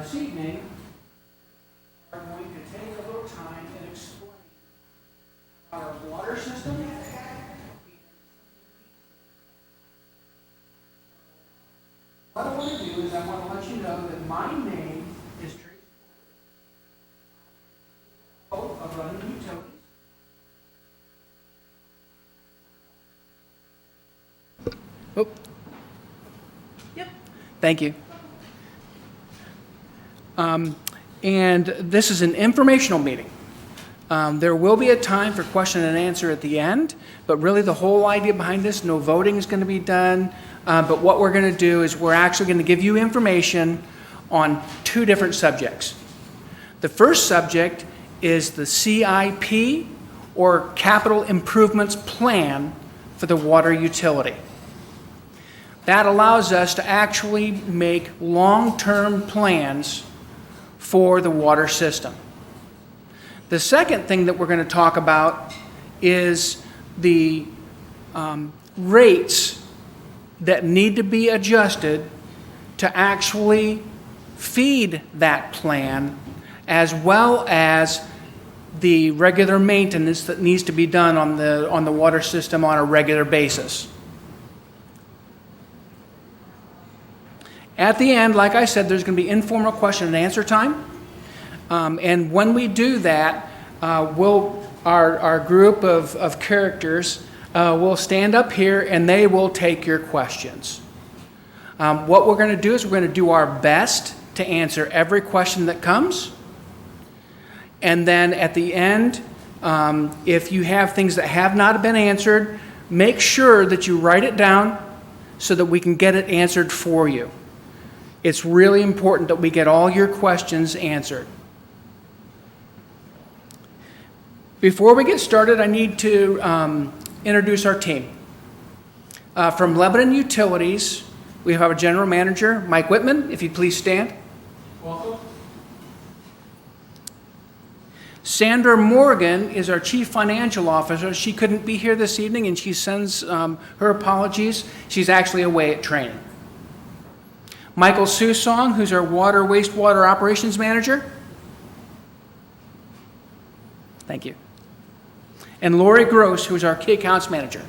this evening are going to take a little time and explain our water system. What I want to do is I want to let you know that my name is Tracy of running utilities. Oh. Yep. Thank you. And this is an informational meeting. There will be a time for question and answer at the end, but really the whole idea behind this, no voting is going to be done, but what we're going to do is we're actually going to give you information on two different subjects. The first subject is the CIP, or Capital Improvements Plan for the water utility. That allows us to actually make long-term plans for the water system. The second thing that we're going to talk about is the rates that need to be adjusted to actually feed that plan, as well as the regular maintenance that needs to be done on the water system on a regular basis. At the end, like I said, there's going to be informal question and answer time. And when we do that, our group of characters will stand up here and they will take your questions. What we're going to do is we're going to do our best to answer every question that comes. And then at the end, if you have things that have not been answered, make sure that you write it down so that we can get it answered for you. It's really important that we get all your questions answered. Before we get started, I need to introduce our team. From Lebanon Utilities, we have our General Manager, Mike Whitman, if you'd please stand. Welcome. Sandra Morgan is our Chief Financial Officer. She couldn't be here this evening, and she sends her apologies. She's actually away at training. Michael Susong, who's our Wastewater Operations Manager. Thank you. And Lori Gross, who's our Key Accounts Manager.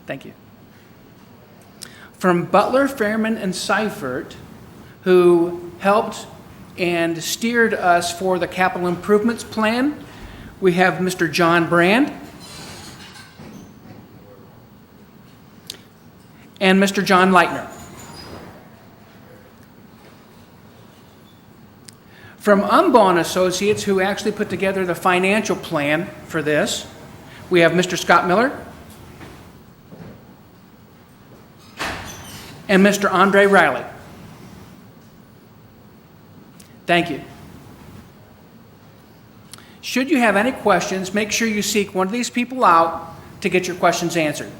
Thank you. From Butler, Fairman, and Seifert, who helped and steered us for the capital improvements plan, we have Mr. John Brand and Mr. John Leitner. From Umbaugh Associates, who actually put together the financial plan for this, we have Mr. Scott Miller and Mr. Andre Riley. Thank you. Should you have any questions, make sure you seek one of these people out to get your questions answered.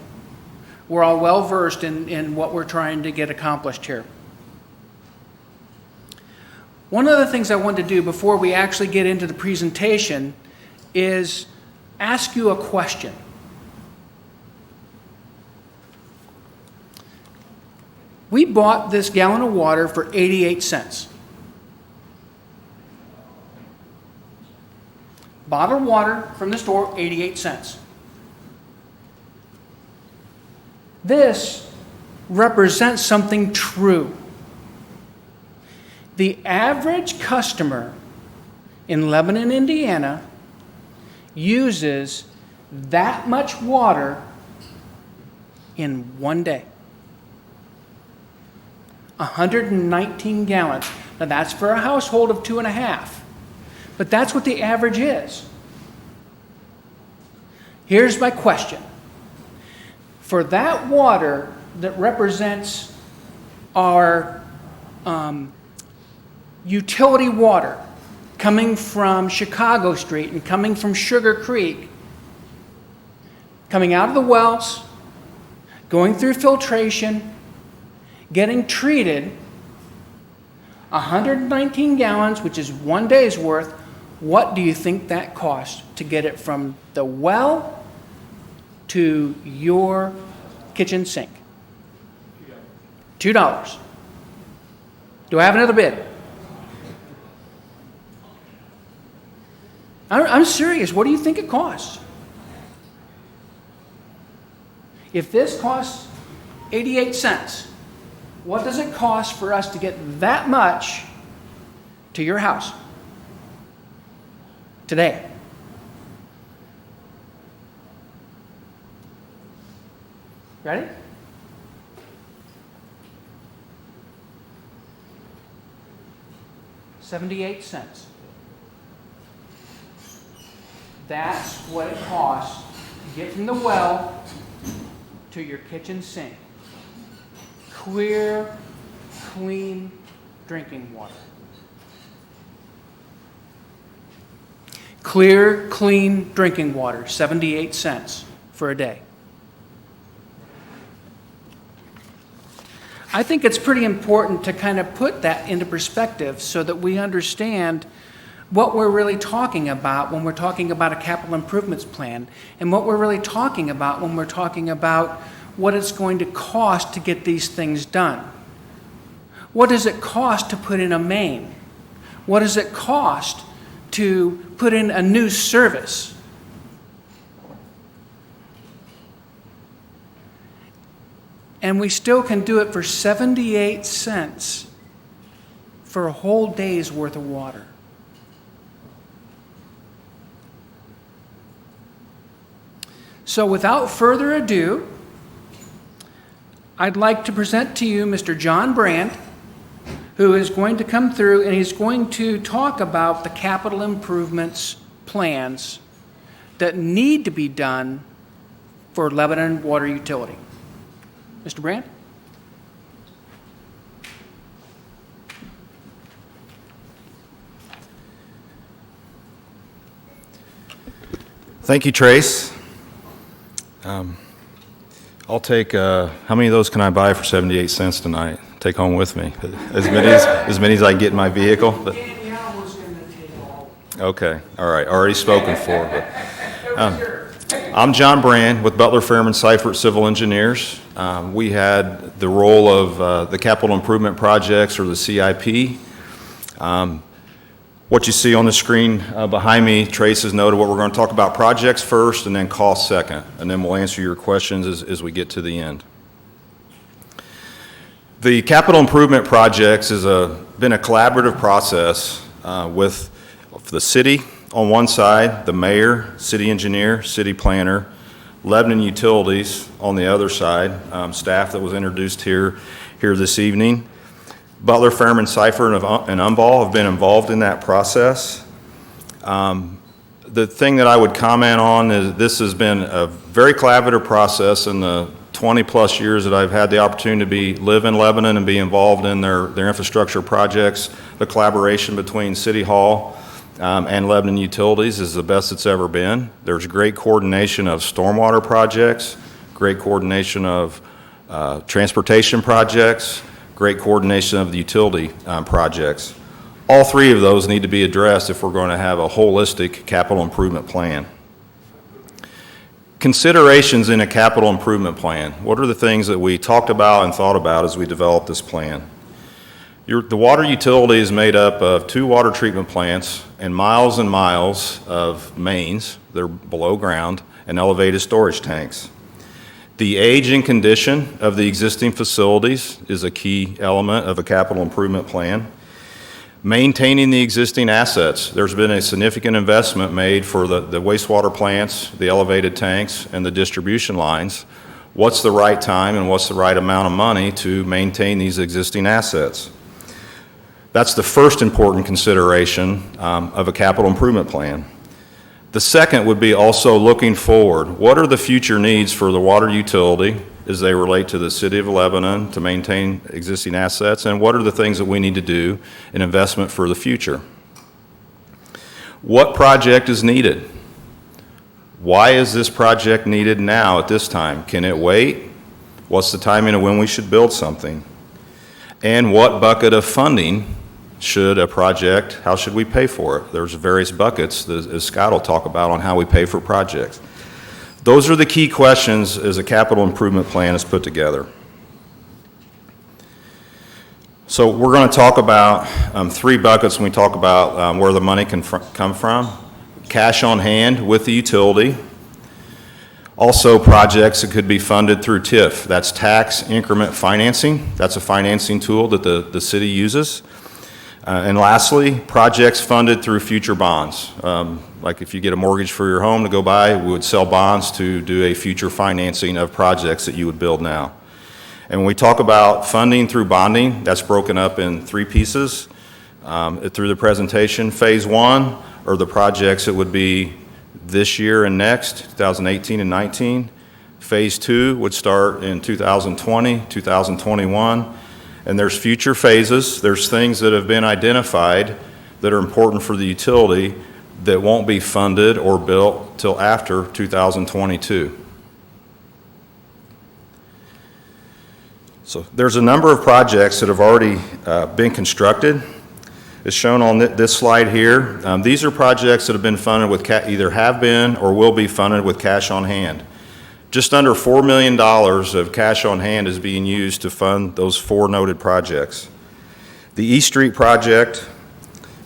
We're all well versed in what we're trying to get accomplished here. One of the things I want to do before we actually get into the presentation is ask you a question. We bought this gallon of water for 88 cents. Bottled water from the store, 88 cents. This represents something true. The average customer in Lebanon, Indiana, uses that much water in one day. 119 gallons. Now that's for a household of 2.5. But that's what the average is. Here's my question. For that water that represents our utility water coming from Chicago Street and coming from Sugar Creek, coming out of the wells, going through filtration, getting treated, 119 gallons, which is one day's worth, what do you think that costs to get it from the well to your kitchen sink? $2. Do I have another bid? I'm serious. What do you think it costs? If this costs 88 cents, what does it cost for us to get that much to your house today? Ready? $0.78. That's what it costs to get from the well to your kitchen sink. Clear, clean drinking water. Clear, clean drinking water, 78 cents for a day. I think it's pretty important to kind of put that into perspective so that we understand what we're really talking about when we're talking about a capital improvements plan, and what we're really talking about when we're talking about what it's going to cost to get these things done. What does it cost to put in a main? What does it cost to put in a new service? And we still can do it for 78 cents for a whole day's worth of water. So without further ado, I'd like to present to you Mr. John Brand, who is going to come through and he's going to talk about the capital improvements plans that need to be done for Lebanon Water Utility. Mr. Brand? Thank you, Trace. I'll take, how many of those can I buy for 78 cents tonight? Take home with me. As many as I get in my vehicle. But, okay, all right, already spoken for. But, I'm John Brand with Butler, Fairman, Seifert Civil Engineers. We had the role of the Capital Improvement Projects, or the CIP. What you see on the screen behind me, Trace has noted what we're going to talk about: projects first and then cost second, and then we'll answer your questions as we get to the end. The capital improvement projects has been a collaborative process with the city on one side, the mayor, city engineer, city planner, Lebanon Utilities on the other side, staff that was introduced here this evening. Butler, Fairman, Seifert, and Umball have been involved in that process. The thing that I would comment on is this has been a very collaborative process in the 20-plus years that I've had the opportunity to live in Lebanon and be involved in their infrastructure projects. The collaboration between City Hall and Lebanon Utilities is the best it's ever been. There's great coordination of stormwater projects, great coordination of transportation projects, great coordination of the utility projects. All three of those need to be addressed if we're going to have a holistic capital improvement plan. Considerations in a capital improvement plan. What are the things that we talked about and thought about as we developed this plan? The water utility is made up of 2 water treatment plants and miles of mains. They're below ground, and elevated storage tanks. The age and condition of the existing facilities is a key element of a capital improvement plan. Maintaining the existing assets. There's been a significant investment made for the wastewater plants, the elevated tanks, and the distribution lines. What's the right time and what's the right amount of money to maintain these existing assets? That's the first important consideration of a capital improvement plan. The second would be also looking forward. What are the future needs for the water utility as they relate to the city of Lebanon to maintain existing assets, and what are the things that we need to do in investment for the future? What project is needed? Why is this project needed now at this time? Can it wait? What's the timing of when we should build something? And what bucket of funding should a project, how should we pay for it? There's various buckets, as Scott will talk about, on how we pay for projects. Those are the key questions as a capital improvement plan is put together. So we're going to talk about three buckets when we talk about where the money can come from. Cash on hand with the utility. Also projects that could be funded through TIF. That's tax increment financing. That's a financing tool that the city uses. And lastly, projects funded through future bonds. Like if you get a mortgage for your home to go buy, we would sell bonds to do a future financing of projects that you would build now. And when we talk about funding through bonding, that's broken up in three pieces through the presentation. Phase one are the projects that would be this year and next, 2018 and 19. Phase two would start in 2020, 2021. And there's future phases. There's things that have been identified that are important for the utility that won't be funded or built till after 2022. So there's a number of projects that have already been constructed. It's shown on this slide here. These are projects that have been funded with either have been or will be funded with cash on hand. Just under $4 million of cash on hand is being used to fund those four noted projects. The East Street project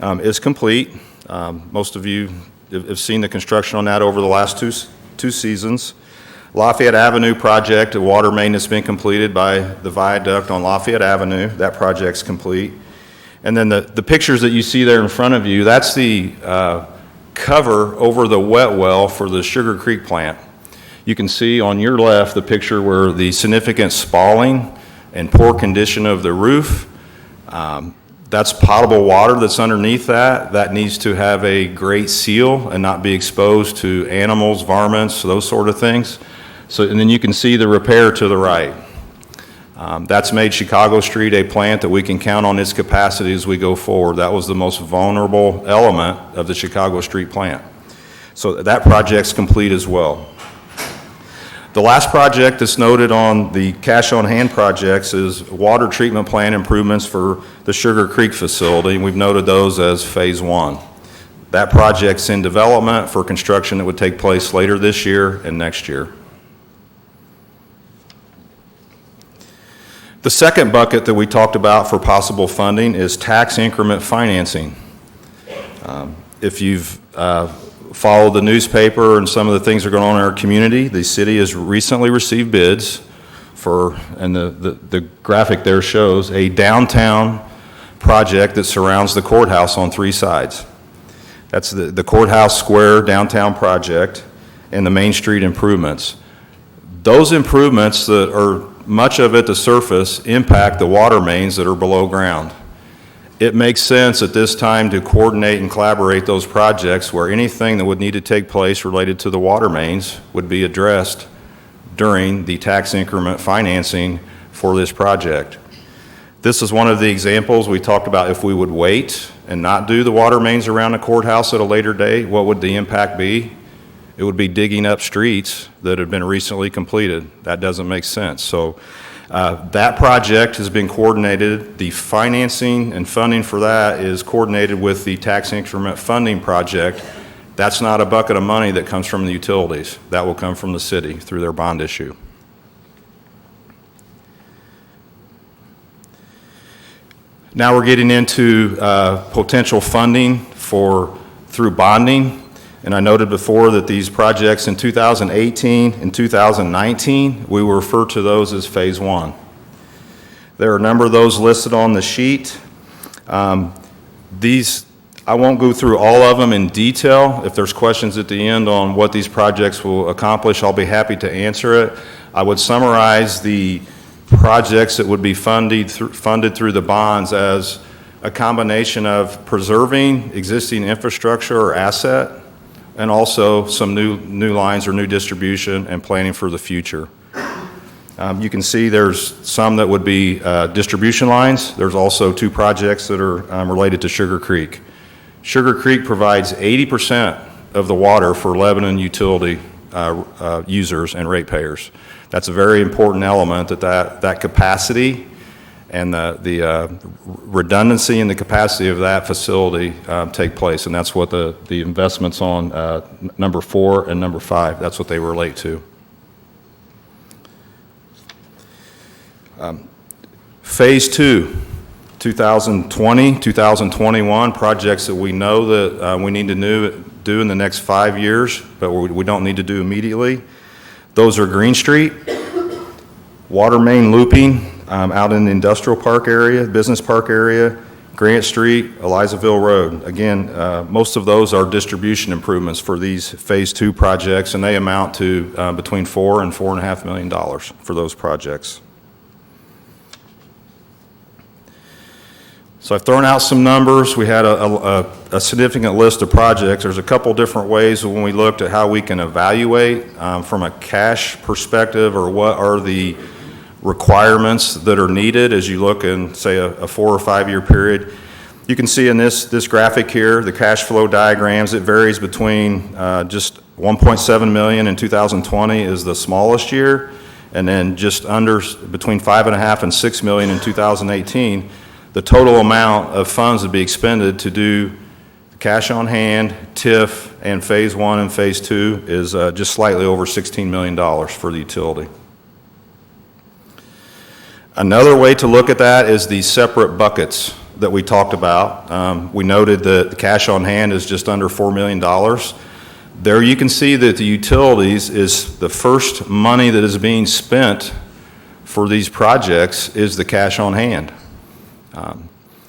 is complete. Most of you have seen the construction on that over the last two seasons. Lafayette Avenue project, a water main that's been completed by the viaduct on Lafayette Avenue. That project's complete. And then the pictures that you see there in front of you, that's the cover over the wet well for the Sugar Creek plant. You can see on your left the picture where the significant spalling and poor condition of the roof. That's potable water that's underneath that. That needs to have a great seal and not be exposed to animals, varmints, those sort of things. So, and then you can see the repair to the right. That's made Chicago Street a plant that we can count on its capacity as we go forward. That was the most vulnerable element of the Chicago Street plant. So that project's complete as well. The last project that's noted on the cash on hand projects is water treatment plant improvements for the Sugar Creek facility. We've noted those as phase one. That project's in development for construction that would take place later this year and next year. The second bucket that we talked about for possible funding is tax increment financing. If you've followed the newspaper and some of the things that are going on in our community, the city has recently received bids for, and the graphic there shows, a downtown project that surrounds the courthouse on three sides. That's the courthouse square downtown project and the Main Street improvements. Those improvements that are much of it, the surface, impact the water mains that are below ground. It makes sense at this time to coordinate and collaborate those projects where anything that would need to take place related to the water mains would be addressed during the tax increment financing for this project. This is one of the examples we talked about. If we would wait and not do the water mains around the courthouse at a later date, what would the impact be? It would be digging up streets that have been recently completed. That doesn't make sense. So that project has been coordinated. The financing and funding for that is coordinated with the tax increment funding project. That's not a bucket of money that comes from the utilities. That will come from the city through their bond issue. Now we're getting into potential funding through bonding. And I noted before that these projects in 2018 and 2019, we will refer to those as phase one. There are a number of those listed on the sheet. These, I won't go through all of them in detail. If there's questions at the end on what these projects will accomplish, I'll be happy to answer it. I would summarize the projects that would be funded through the bonds as a combination of preserving existing infrastructure or asset, and also some new lines or new distribution and planning for the future. You can see there's some that would be distribution lines. There's also two projects that are related to Sugar Creek. Sugar Creek provides 80% of the water for Lebanon utility users and ratepayers. That's a very important element, that capacity and the redundancy and the capacity of that facility take place, and that's what the investments on number 4 and number 5, that's what they relate to. Phase 2 2020, 2021, projects that we know that we need to do in the next 5 years, but we don't need to do immediately. Those are Green Street, water main looping out in the industrial park area, business park area, Grant Street, Elizaville Road. Again, most of those are distribution improvements for these Phase 2 projects, and they amount to between $4 and $4.5 million for those projects. So I've thrown out some numbers. We had a significant list of projects. There's a couple different ways when we looked at how we can evaluate from a cash perspective, or what are the requirements that are needed as you look in, say, a 4 or 5 year period. You can see in this graphic here, the cash flow diagrams, it varies between just 1.7 million in 2020 is the smallest year, and then just under between 5.5 and 6 million in 2018. The total amount of funds to be expended to do cash on hand, TIF, and Phase 1 and Phase 2 is just slightly over $16 million for the utility. Another way to look at that is the separate buckets that we talked about. We noted that the cash on hand is just under $4 million. There you can see that the utilities is the first money that is being spent for these projects is the cash on hand.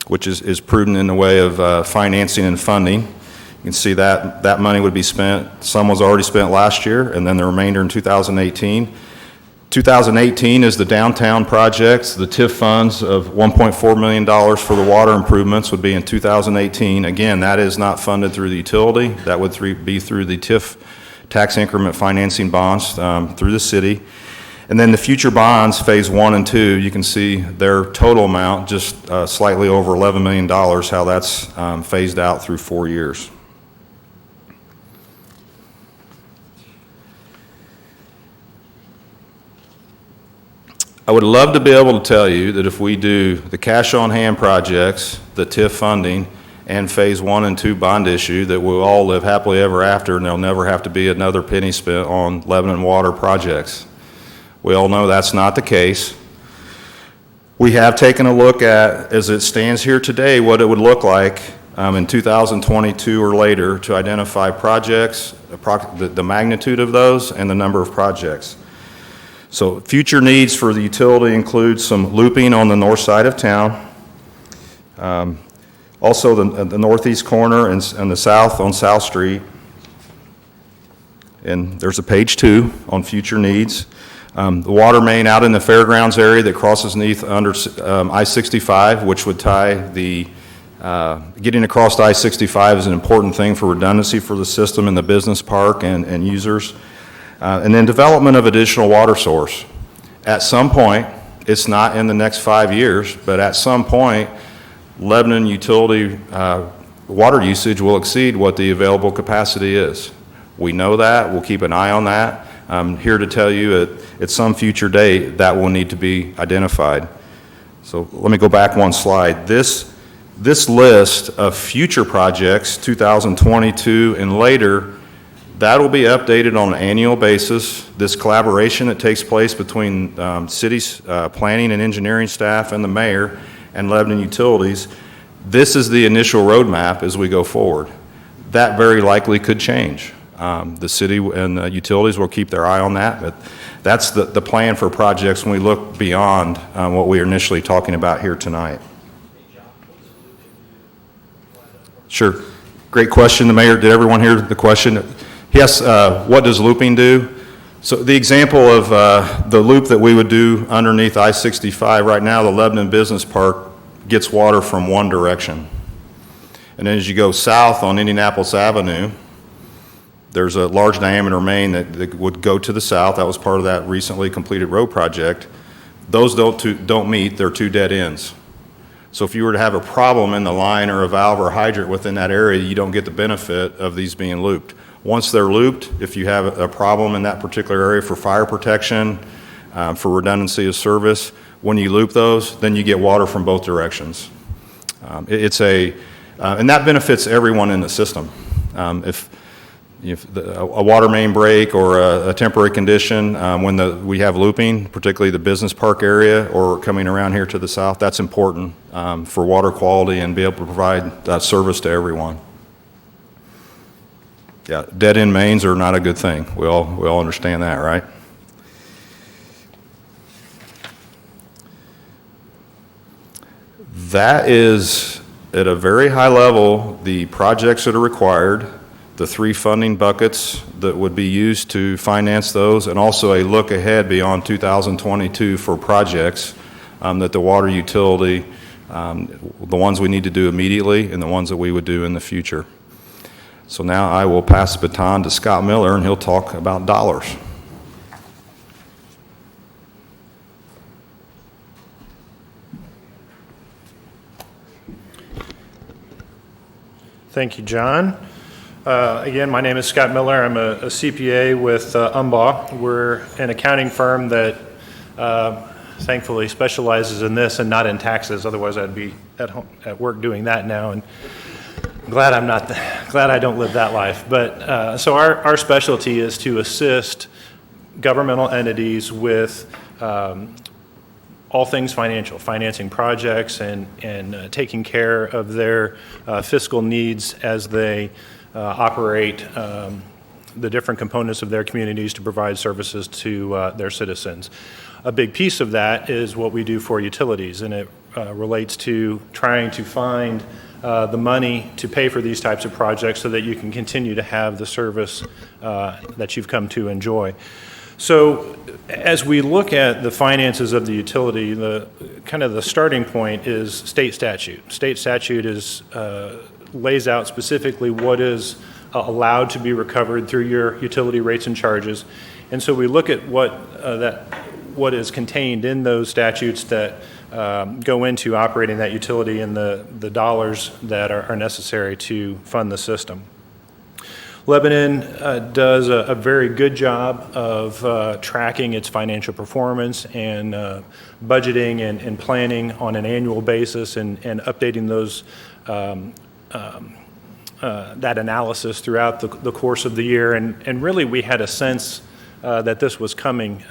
Which is prudent in the way of financing and funding. You can see that money would be spent, some was already spent last year, and then the remainder in 2018. 2018 is the downtown projects. The TIF funds of $1.4 million for the water improvements would be in 2018. Again, that is not funded through the utility. That would be through the TIF tax increment financing bonds through the city. And then the future bonds, Phase 1 and 2, you can see their total amount, just slightly over $11 million, how that's phased out through 4 years. I would love to be able to tell you that if we do the cash on hand projects, the TIF funding, and Phase 1 and 2 bond issue, that we'll all live happily ever after, and there'll never have to be another penny spent on Lebanon water projects. We all know that's not the case. We have taken a look at, as it stands here today, what it would look like in 2022 or later to identify projects, the magnitude of those, and the number of projects. So future needs for the utility include some looping on the north side of town, also the northeast corner and the south on South Street. And there's a page 2 on future needs. The water main out in the fairgrounds area that crosses beneath under I-65, which would tie the, getting across I-65 is an important thing for redundancy for the system in the business park and users. And then development of additional water source. At some point, it's not in the next 5 years, but at some point, Lebanon utility water usage will exceed what the available capacity is. We know that, we'll keep an eye on that. I'm here to tell you at some future date that will need to be identified. So let me go back one slide. This list of future projects, 2022 and later, that will be updated on an annual basis. This collaboration that takes place between city's planning and engineering staff and the mayor and Lebanon Utilities, this is the initial roadmap as we go forward. That very likely could change. The city and the utilities will keep their eye on that, but that's the plan for projects when we look beyond what we are initially talking about here tonight. Sure. Great question. The mayor, did everyone hear the question? Yes, what does looping do? So the example of the loop that we would do underneath I-65 right now, the Lebanon Business Park gets water from one direction. And then as you go south on Indianapolis Avenue, there's a large diameter main that would go to the south. That was part of that recently completed road project. Those don't meet, they're two dead ends. So if you were to have a problem in the line or a valve or hydrant within that area, you don't get the benefit of these being looped. Once they're looped, if you have a problem in that particular area for fire protection, for redundancy of service, when you loop those, then you get water from both directions. And that benefits everyone in the system. If if a water main break or a temporary condition, when we have looping, particularly the business park area or coming around here to the south, that's important for water quality and be able to provide service to everyone. Yeah, dead-end mains are not a good thing. We all understand that, right? That is, at a very high level, the projects that are required, the 3 funding buckets that would be used to finance those, and also a look ahead beyond 2022 for projects that the water utility, the ones we need to do immediately and the ones that we would do in the future. So now I will pass the baton to Scott Miller, and he'll talk about dollars. Thank you, John. Again, my name is Scott Miller. I'm a CPA with Umbaugh. We're an accounting firm that thankfully specializes in this and not in taxes. Otherwise, I'd be at home at work doing that now. And glad I don't live that life. But so our specialty is to assist governmental entities with all things financial, financing projects and taking care of their fiscal needs as they operate the different components of their communities to provide services to their citizens. A big piece of that is what we do for utilities, and it relates to trying to find the money to pay for these types of projects so that you can continue to have the service that you've come to enjoy. So as we look at the finances of the utility, the starting point is state statute. State statute lays out specifically what is allowed to be recovered through your utility rates and charges. And so we look at what is contained in those statutes that go into operating that utility and the dollars that are necessary to fund the system. Lebanon does a very good job of tracking its financial performance and budgeting and planning on an annual basis and updating those that analysis throughout the course of the year. And really we had a sense that this was coming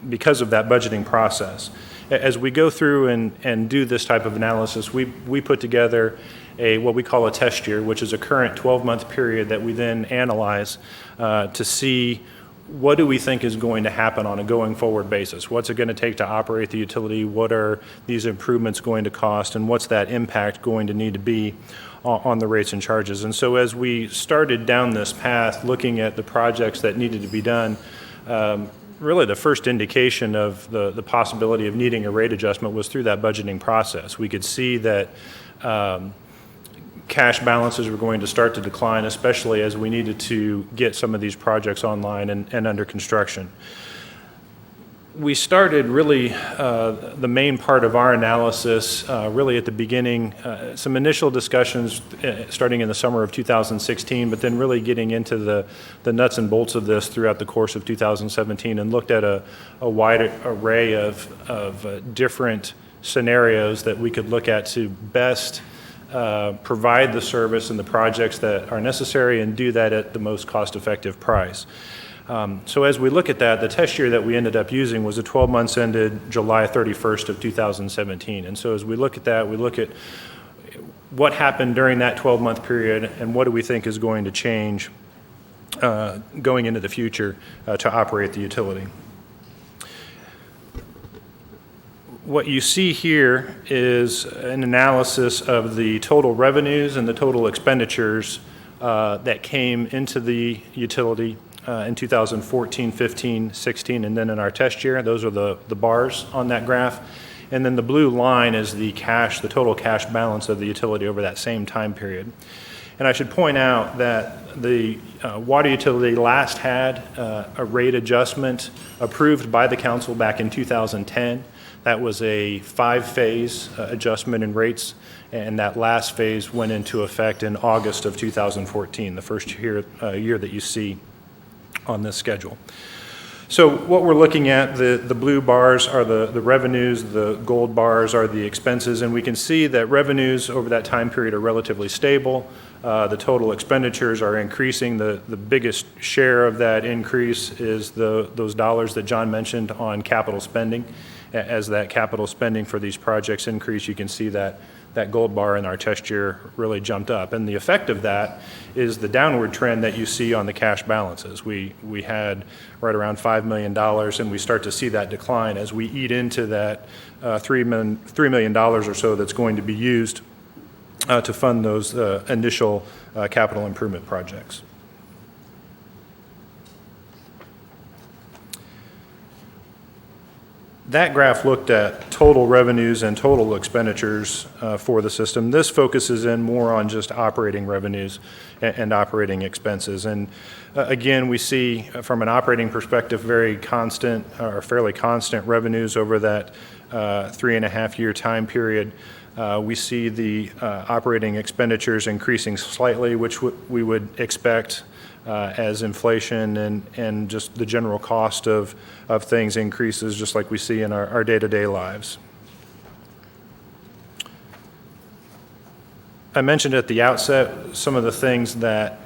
because of that budgeting process. As we go through and do this type of analysis, we put together what we call a test year, which is a current 12-month period that we then analyze to see what do we think is going to happen on a going forward basis. What's it going to take to operate the utility? What are these improvements going to cost? And what's that impact going to need to be on the rates and charges? And so as we started down this path, looking at the projects that needed to be done, really the first indication of the possibility of needing a rate adjustment was through that budgeting process. We could see that cash balances were going to start to decline, especially as we needed to get some of these projects online and under construction. We started really the main part of our analysis really at the beginning, some initial discussions starting in the summer of 2016, but then really getting into the nuts and bolts of this throughout the course of 2017 and looked at a wide array of different scenarios that we could look at to best provide the service and the projects that are necessary and do that at the most cost-effective price. So as we look at that, the test year that we ended up using was the 12 months ended July 31st of 2017. And so as we look at that, we look at what happened during that 12-month period and what do we think is going to change going into the future to operate the utility. What you see here is an analysis of the total revenues and the total expenditures that came into the utility in 2014, 15, 16, and then in our test year. Those are the bars on that graph. And then the blue line is the total cash balance of the utility over that same time period. And I should point out that the water utility last had a rate adjustment approved by the council back in 2010. That was a 5-phase adjustment in rates, and that last phase went into effect in August of 2014, the first year that you see on this schedule. So what we're looking at, the blue bars are the revenues, the gold bars are the expenses, and we can see that revenues over that time period are relatively stable. The total expenditures are increasing. The biggest share of that increase is those dollars that John mentioned on capital spending. As that capital spending for these projects increase, you can see that gold bar in our test year really jumped up. And the effect of that is the downward trend that you see on the cash balances. We had right around $5 million, and we start to see that decline as we eat into that $3 million or so that's going to be used to fund those initial capital improvement projects. That graph looked at total revenues and total expenditures for the system. This focuses in more on just operating revenues and operating expenses. And again, we see from an operating perspective very constant or fairly constant revenues over that 3.5-year time period. We see the operating expenditures increasing slightly, which we would expect as inflation and just the general cost of things increases, just like we see in our day-to-day lives. I mentioned at the outset some of the things that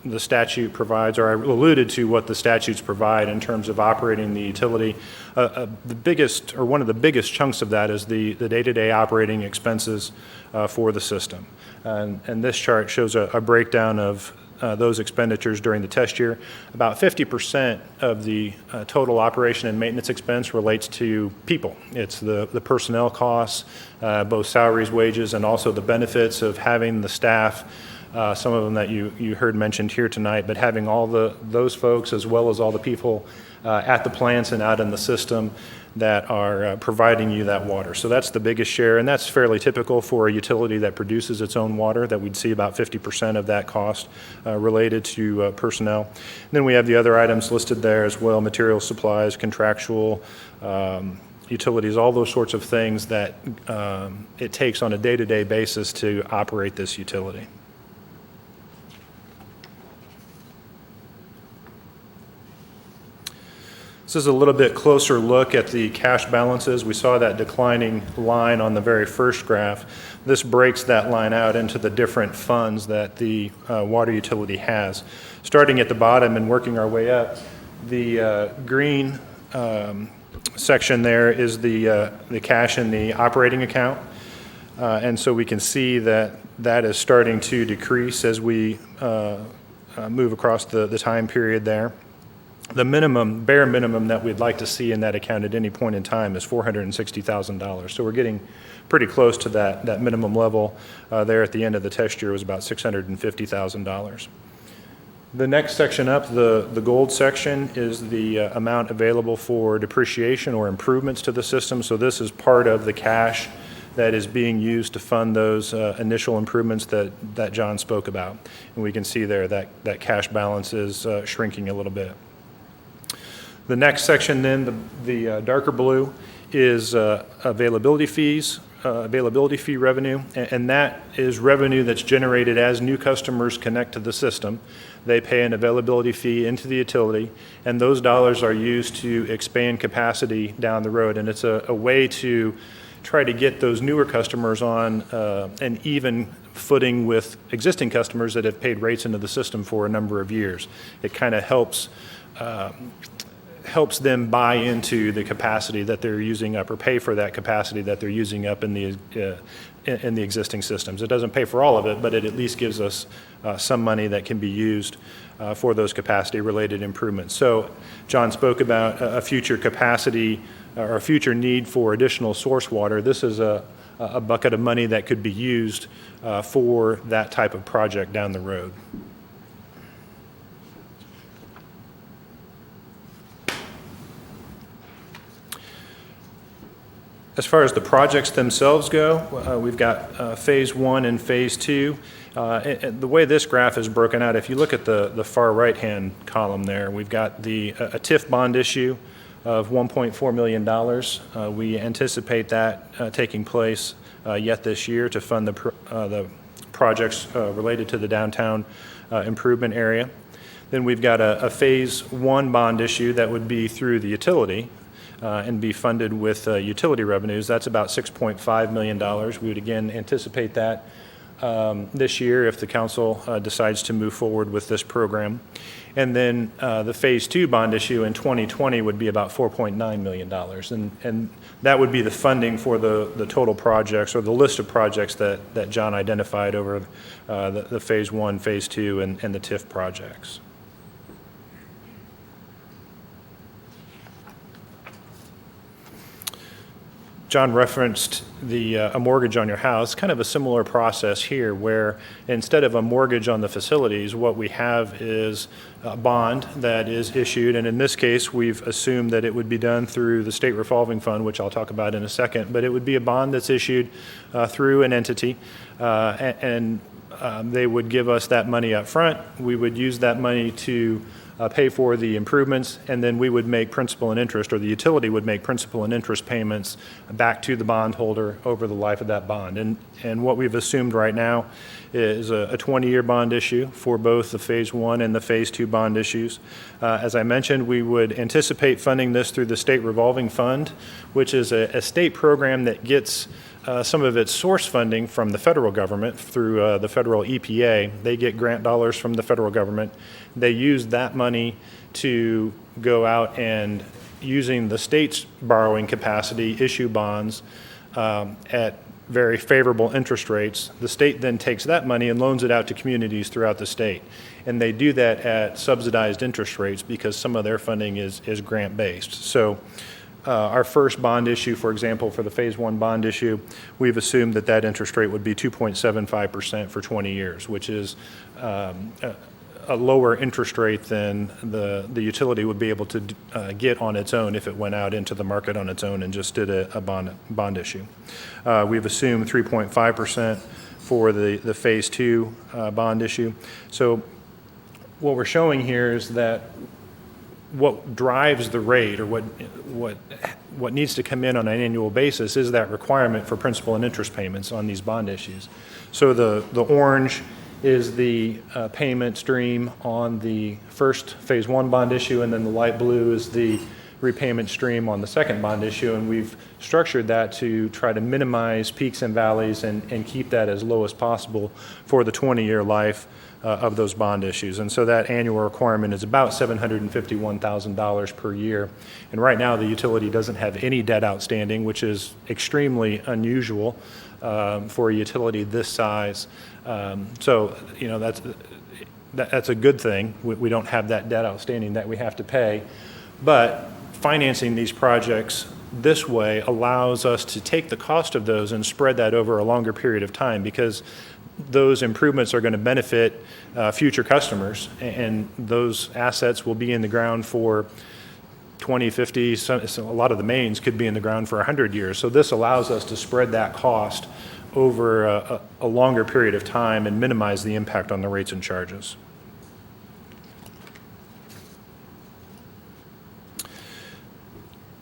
the statute provides, or I alluded to what the statutes provide in terms of operating the utility. The biggest, or one of the biggest chunks of that is the day-to-day operating expenses for the system. And this chart shows a breakdown of those expenditures during the test year. About 50% of the total operation and maintenance expense relates to people. It's the personnel costs, both salaries, wages, and also the benefits of having the staff, some of them that you heard mentioned here tonight, but having all those folks as well as all the people at the plants and out in the system that are providing you that water. So that's the biggest share, and that's fairly typical for a utility that produces its own water, that we'd see about 50% of that cost related to personnel. And then we have the other items listed there as well: material supplies, contractual, utilities, all those sorts of things that it takes on a day-to-day basis to operate this utility. This is a little bit closer look at the cash balances. We saw that declining line on the very first graph. This breaks that line out into the different funds that the water utility has. Starting at the bottom and working our way up, the green section there is the cash in the operating account. And so we can see that is starting to decrease as we move across the time period there. The bare minimum that we'd like to see in that account at any point in time is $460,000. So we're getting pretty close to that minimum level. There at the end of the test year was about $650,000. The next section up, the gold section, is the amount available for depreciation or improvements to the system. So this is part of the cash that is being used to fund those initial improvements that John spoke about. And we can see there that cash balance is shrinking a little bit. The next section then, the darker blue, is availability fees, availability fee revenue, and that is revenue that's generated as new customers connect to the system. They pay an availability fee into the utility, and those dollars are used to expand capacity down the road. And it's a way to try to get those newer customers on an even footing with existing customers that have paid rates into the system for a number of years. It kind of helps them buy into the capacity that they're using up, or pay for that capacity that they're using up in the existing systems. It doesn't pay for all of it, but it at least gives us some money that can be used for those capacity-related improvements. So John spoke about a future capacity or a future need for additional source water. This is a bucket of money that could be used for that type of project down the road. As far as the projects themselves go, we've got phase 1 and phase 2. The way this graph is broken out, if you look at the far right-hand column there, we've got a TIF bond issue of $1.4 million. We anticipate that taking place yet this year to fund the projects related to the downtown improvement area. Then we've got a phase 1 bond issue that would be through the utility and be funded with utility revenues. That's about $6.5 million. We would again anticipate that this year if the council decides to move forward with this program. And then the Phase 2 bond issue in 2020 would be about $4.9 million. And that would be the funding for the total projects or the list of projects that John identified over the Phase 1, Phase 2, and the TIF projects. John referenced a mortgage on your house, kind of a similar process here where instead of a mortgage on the facilities, what we have is a bond that is issued. And in this case, we've assumed that it would be done through the state revolving fund, which I'll talk about in a second. But it would be a bond that's issued through an entity, and they would give us that money up front. We would use that money to pay for the improvements, and then we would make principal and interest, or the utility would make principal and interest payments back to the bondholder over the life of that bond. And what we've assumed right now is a 20-year bond issue for both the Phase 1 and the Phase 2 bond issues. As I mentioned, we would anticipate funding this through the state revolving fund, which is a state program that gets some of its source funding from the federal government through the federal EPA. They get grant dollars from the federal government. They use that money to go out and, using the state's borrowing capacity, issue bonds at very favorable interest rates. The state then takes that money and loans it out to communities throughout the state. And they do that at subsidized interest rates because some of their funding is grant-based. So our first bond issue, for example, for the Phase 1 bond issue, we've assumed that interest rate would be 2.75% for 20 years, which is a lower interest rate than the utility would be able to get on its own if it went out into the market on its own and just did a bond issue. We've assumed 3.5% for the Phase 2 bond issue. So what we're showing here is that what drives the rate, or what needs to come in on an annual basis, is that requirement for principal and interest payments on these bond issues. So the orange is the payment stream on the first Phase 1 bond issue, and then the light blue is the repayment stream on the second bond issue. And we've structured that to try to minimize peaks and valleys and keep that as low as possible for the 20-year life of those bond issues. And so that annual requirement is about $751,000 per year. And right now, the utility doesn't have any debt outstanding, which is extremely unusual for a utility this size. So, you know, that's a good thing. We don't have that debt outstanding that we have to pay. But financing these projects this way allows us to take the cost of those and spread that over a longer period of time, because those improvements are going to benefit future customers, and those assets will be in the ground for 20, 50, so a lot of the mains could be in the ground for 100 years. So this allows us to spread that cost over a longer period of time and minimize the impact on the rates and charges.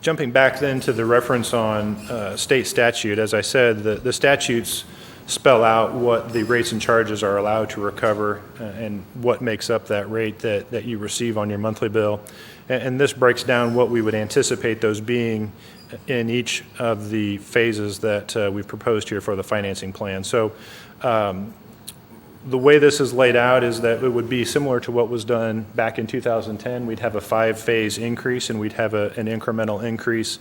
Jumping back then to the reference on state statute, as I said, the statutes spell out what the rates and charges are allowed to recover and what makes up that rate that you receive on your monthly bill. And this breaks down what we would anticipate those being in each of the phases that we've proposed here for the financing plan. So the way this is laid out is that it would be similar to what was done back in 2010. We'd have a 5-phase increase, and we'd have an incremental increase.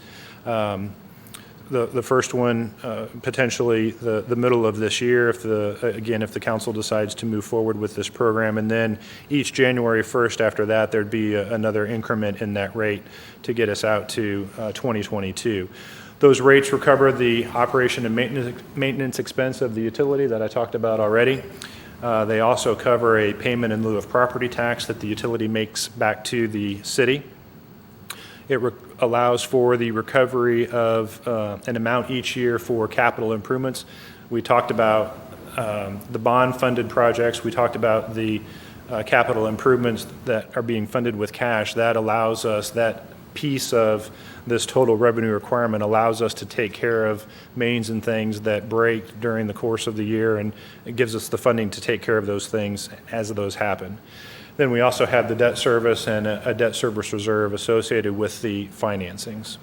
The first one, potentially the middle of this year, if the council decides to move forward with this program. And then each January 1st after that, there'd be another increment in that rate to get us out to 2022. Those rates recover the operation and maintenance expense of the utility that I talked about already. They also cover a payment in lieu of property tax that the utility makes back to the city. It allows for the recovery of an amount each year for capital improvements. We talked about the bond-funded projects. We talked about the capital improvements that are being funded with cash. That allows us, that piece of this total revenue requirement allows us to take care of mains and things that break during the course of the year, and it gives us the funding to take care of those things as those happen. Then we also have the debt service and a debt service reserve associated with the financings.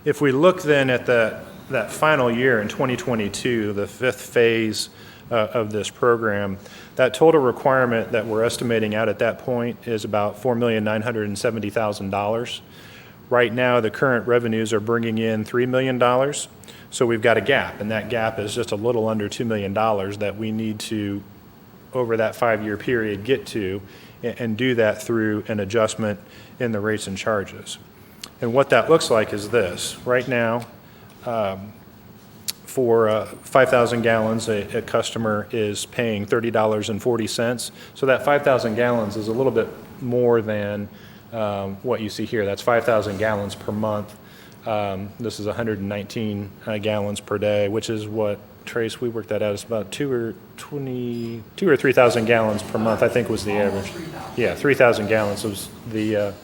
If we look then at that final year in 2022, the fifth phase of this program, that total requirement that we're estimating out at that point is about $4,970,000. Right now, the current revenues are bringing in $3 million. So we've got a gap, and that gap is just a little under $2 million that we need to, over that 5-year period, get to, and do that through an adjustment in the rates and charges. And what that looks like is this. Right now, for 5,000 gallons, a customer is paying $30.40. So that 5,000 gallons is a little bit more than what you see here. That's 5,000 gallons per month. This is 119 gallons per day, which is what, Trace, we worked that out. It's about 2 or 3,000 gallons per month, I think was the average. Yeah, 3,000 gallons was the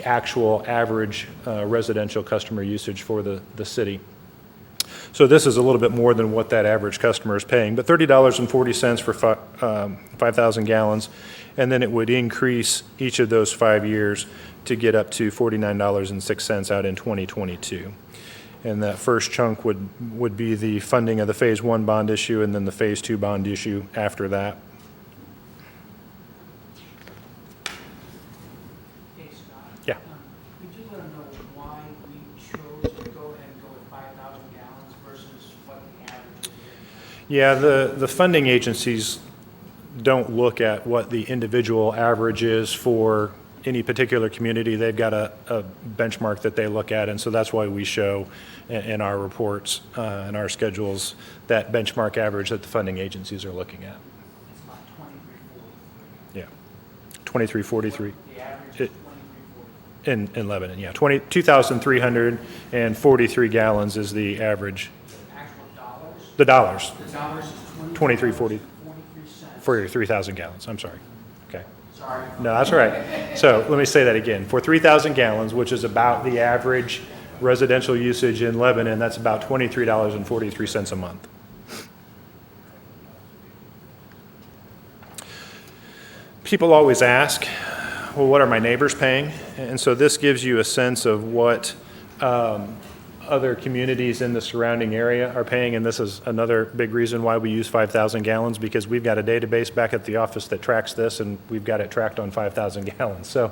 actual average residential customer usage for the city. So this is a little bit more than what that average customer is paying, but $30.40 for 5,000 gallons, and then it would increase each of those 5 years to get up to $49.06 out in 2022. And that first chunk would be the funding of the Phase 1 bond issue and then the Phase 2 bond issue after that. Hey, Scott. Yeah. Could you let them know why we chose to go ahead and go with 5,000 gallons versus what the average is here? Yeah, the funding agencies don't look at what the individual average is for any particular community. They've got a benchmark that they look at, and so that's why we show in our reports and our schedules that benchmark average that the funding agencies are looking at. It's about 23.43. Yeah, 2343 The average is 23.43. in Lebanon. Yeah, 2,343 gallons is the average. Actual dollars? The dollars The dollars is 23.40 43 cents. for your 3,000 gallons. I'm sorry. Okay. Sorry. No, that's all right. So let me say that again. For 3,000 gallons, which is about the average residential usage in Lebanon, that's about $23.43 a month. People always ask, well, what are my neighbors paying? And so this gives you a sense of what other communities in the surrounding area are paying, and this is another big reason why we use 5,000 gallons, because we've got a database back at the office that tracks this, and we've got it tracked on 5,000 gallons. So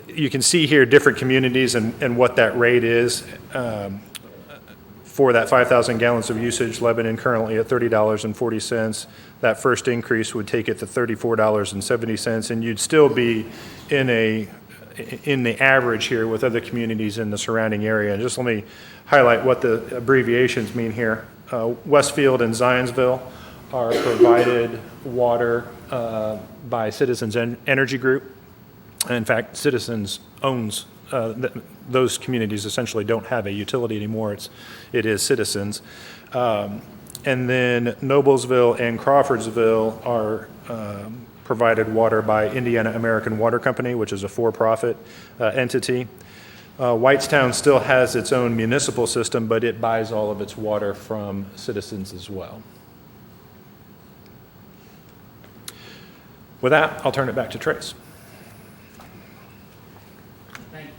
you can see here different communities and what that rate is. For that 5,000 gallons of usage, Lebanon currently at $30.40. That first increase would take it to $34.70, and you'd still be in the average here with other communities in the surrounding area. And just let me highlight what the abbreviations mean here. Westfield and Zionsville are provided water by Citizens Energy Group. In fact, Citizens owns those communities. Essentially don't have a utility anymore. It is Citizens. And then Noblesville and Crawfordsville are provided water by Indiana American Water Company, which is a for-profit entity. Whitestown still has its own municipal system, but it buys all of its water from Citizens as well. With that, I'll turn it back to Trace. Thank you.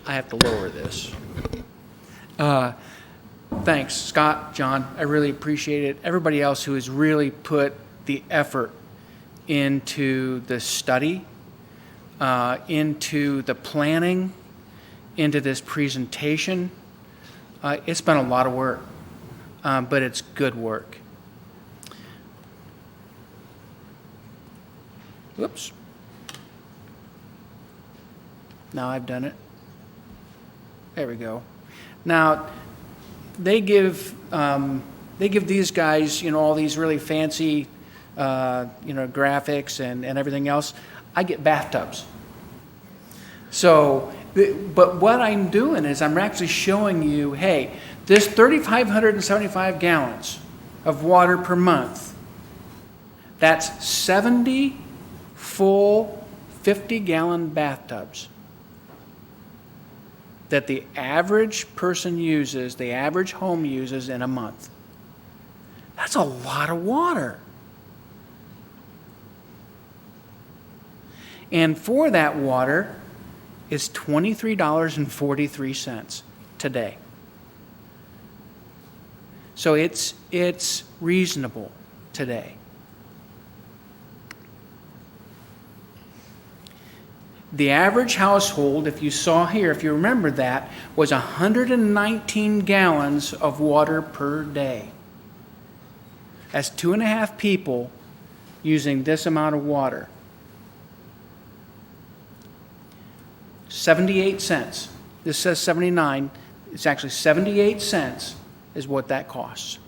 I have to lower this. Thanks, Scott, John. I really appreciate it. Everybody else who has really put the effort into the study, into the planning, into this presentation. It's been a lot of work, but it's good work. Whoops. Now I've done it. There we go. Now, they give these guys, all these really fancy, graphics and everything else. I get bathtubs. So, but what I'm doing is I'm actually showing you, hey, this 3,575 gallons of water per month, that's 70 full 50-gallon bathtubs that the average person uses, the average home uses in a month. That's a lot of water. And for that water is $23.43 today. So it's reasonable today. The average household, if you saw here, if you remember that, was 119 gallons of water per day. That's 2.5 people using this amount of water. 78 cents. This says 79. It's actually 78 cents is what that costs.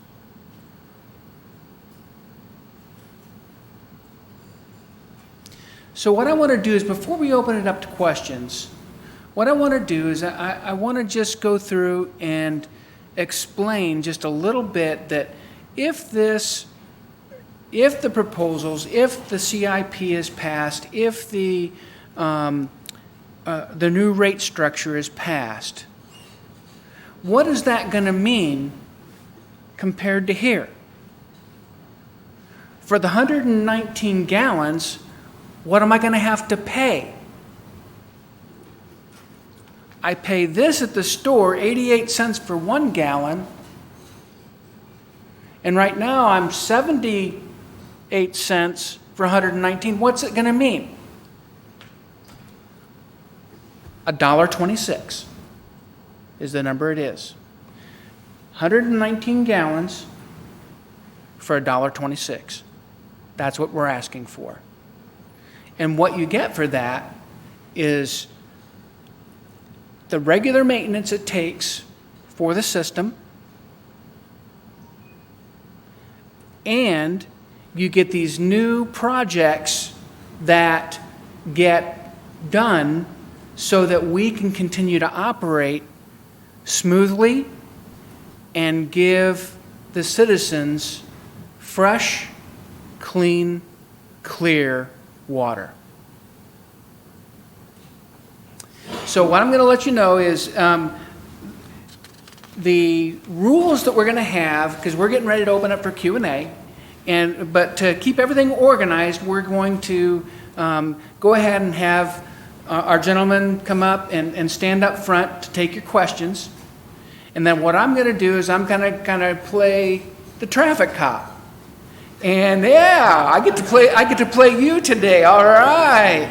So what I want to do is, before we open it up to questions, what I want to do is I want to just go through and explain just a little bit that if the proposals, if the CIP is passed, if the new rate structure is passed, what is that going to mean compared to here? For the 119 gallons, what am I going to have to pay? I pay this at the store, 88 cents for 1 gallon, and right now I'm 78 cents for 119. What's it going to mean? $1.26 is the number it is. 119 gallons for $1.26. That's what we're asking for. And what you get for that is the regular maintenance it takes for the system, and you get these new projects that get done so that we can continue to operate smoothly and give the citizens fresh, clean, clear water. So what I'm going to let you know is the rules that we're going to have, because we're getting ready to open up for Q&A, but to keep everything organized, we're going to go ahead and have our gentlemen come up and stand up front to take your questions. And then what I'm going to do is I'm going to kind of play the traffic cop. And yeah, I get to play you today. All right.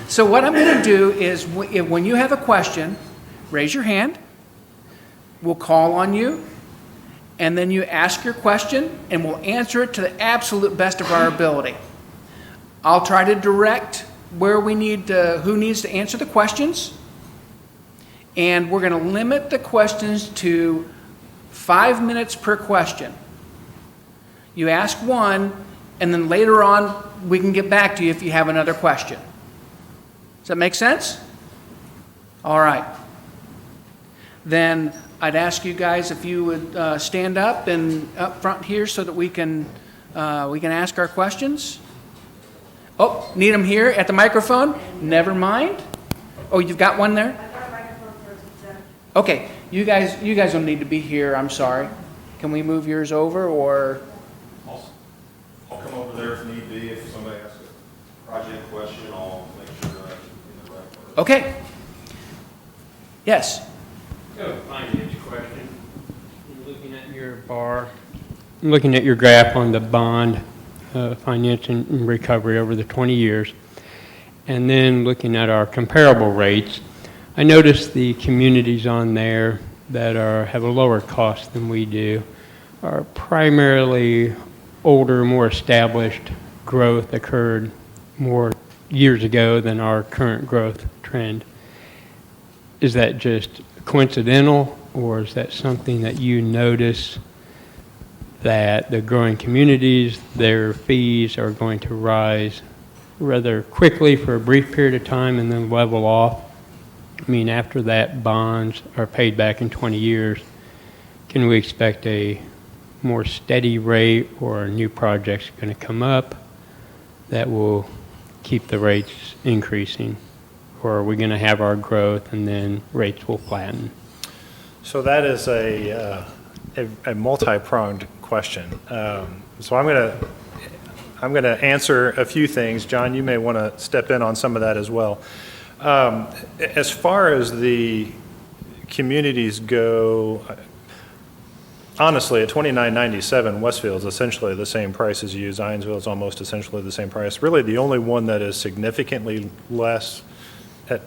So what I'm going to do is, when you have a question, raise your hand. We'll call on you, and then you ask your question, and we'll answer it to the absolute best of our ability. I'll try to direct where we need who needs to answer the questions, and we're going to limit the questions to 5 minutes per question. You ask one, and then later on, we can get back to you if you have another question. Does that make sense? All right. Then I'd ask you guys if you would stand up and up front here so that we can ask our questions. Oh, need them here at the microphone? Never mind. Oh, you've got one there? I've got a microphone first. Okay, you guys don't need to be here. I'm sorry. Can we move yours over, or? I'll come over there if need be. If somebody asks a project question, I'll make sure I'm in the right place. Okay. Yes. So, finance question. Looking at your bar, looking at your graph on the bond financing and recovery over the 20 years, and then looking at our comparable rates, I noticed the communities on there that have a lower cost than we do are primarily older, more established. Growth occurred more years ago than our current growth trend. Is that just coincidental, or is that something that you notice that the growing communities, their fees are going to rise rather quickly for a brief period of time and then level off? I mean, after that, bonds are paid back in 20 years. Can we expect a more steady rate, or are new projects going to come up that will keep the rates increasing? Or are we going to have our growth and then rates will flatten? So that is a multi-pronged question. So I'm going to answer a few things. John, you may want to step in on some of that as well. As far as the communities go, honestly, at $29.97, Westfield is essentially the same price as you. Zionsville is almost essentially the same price. Really, the only one that is significantly less at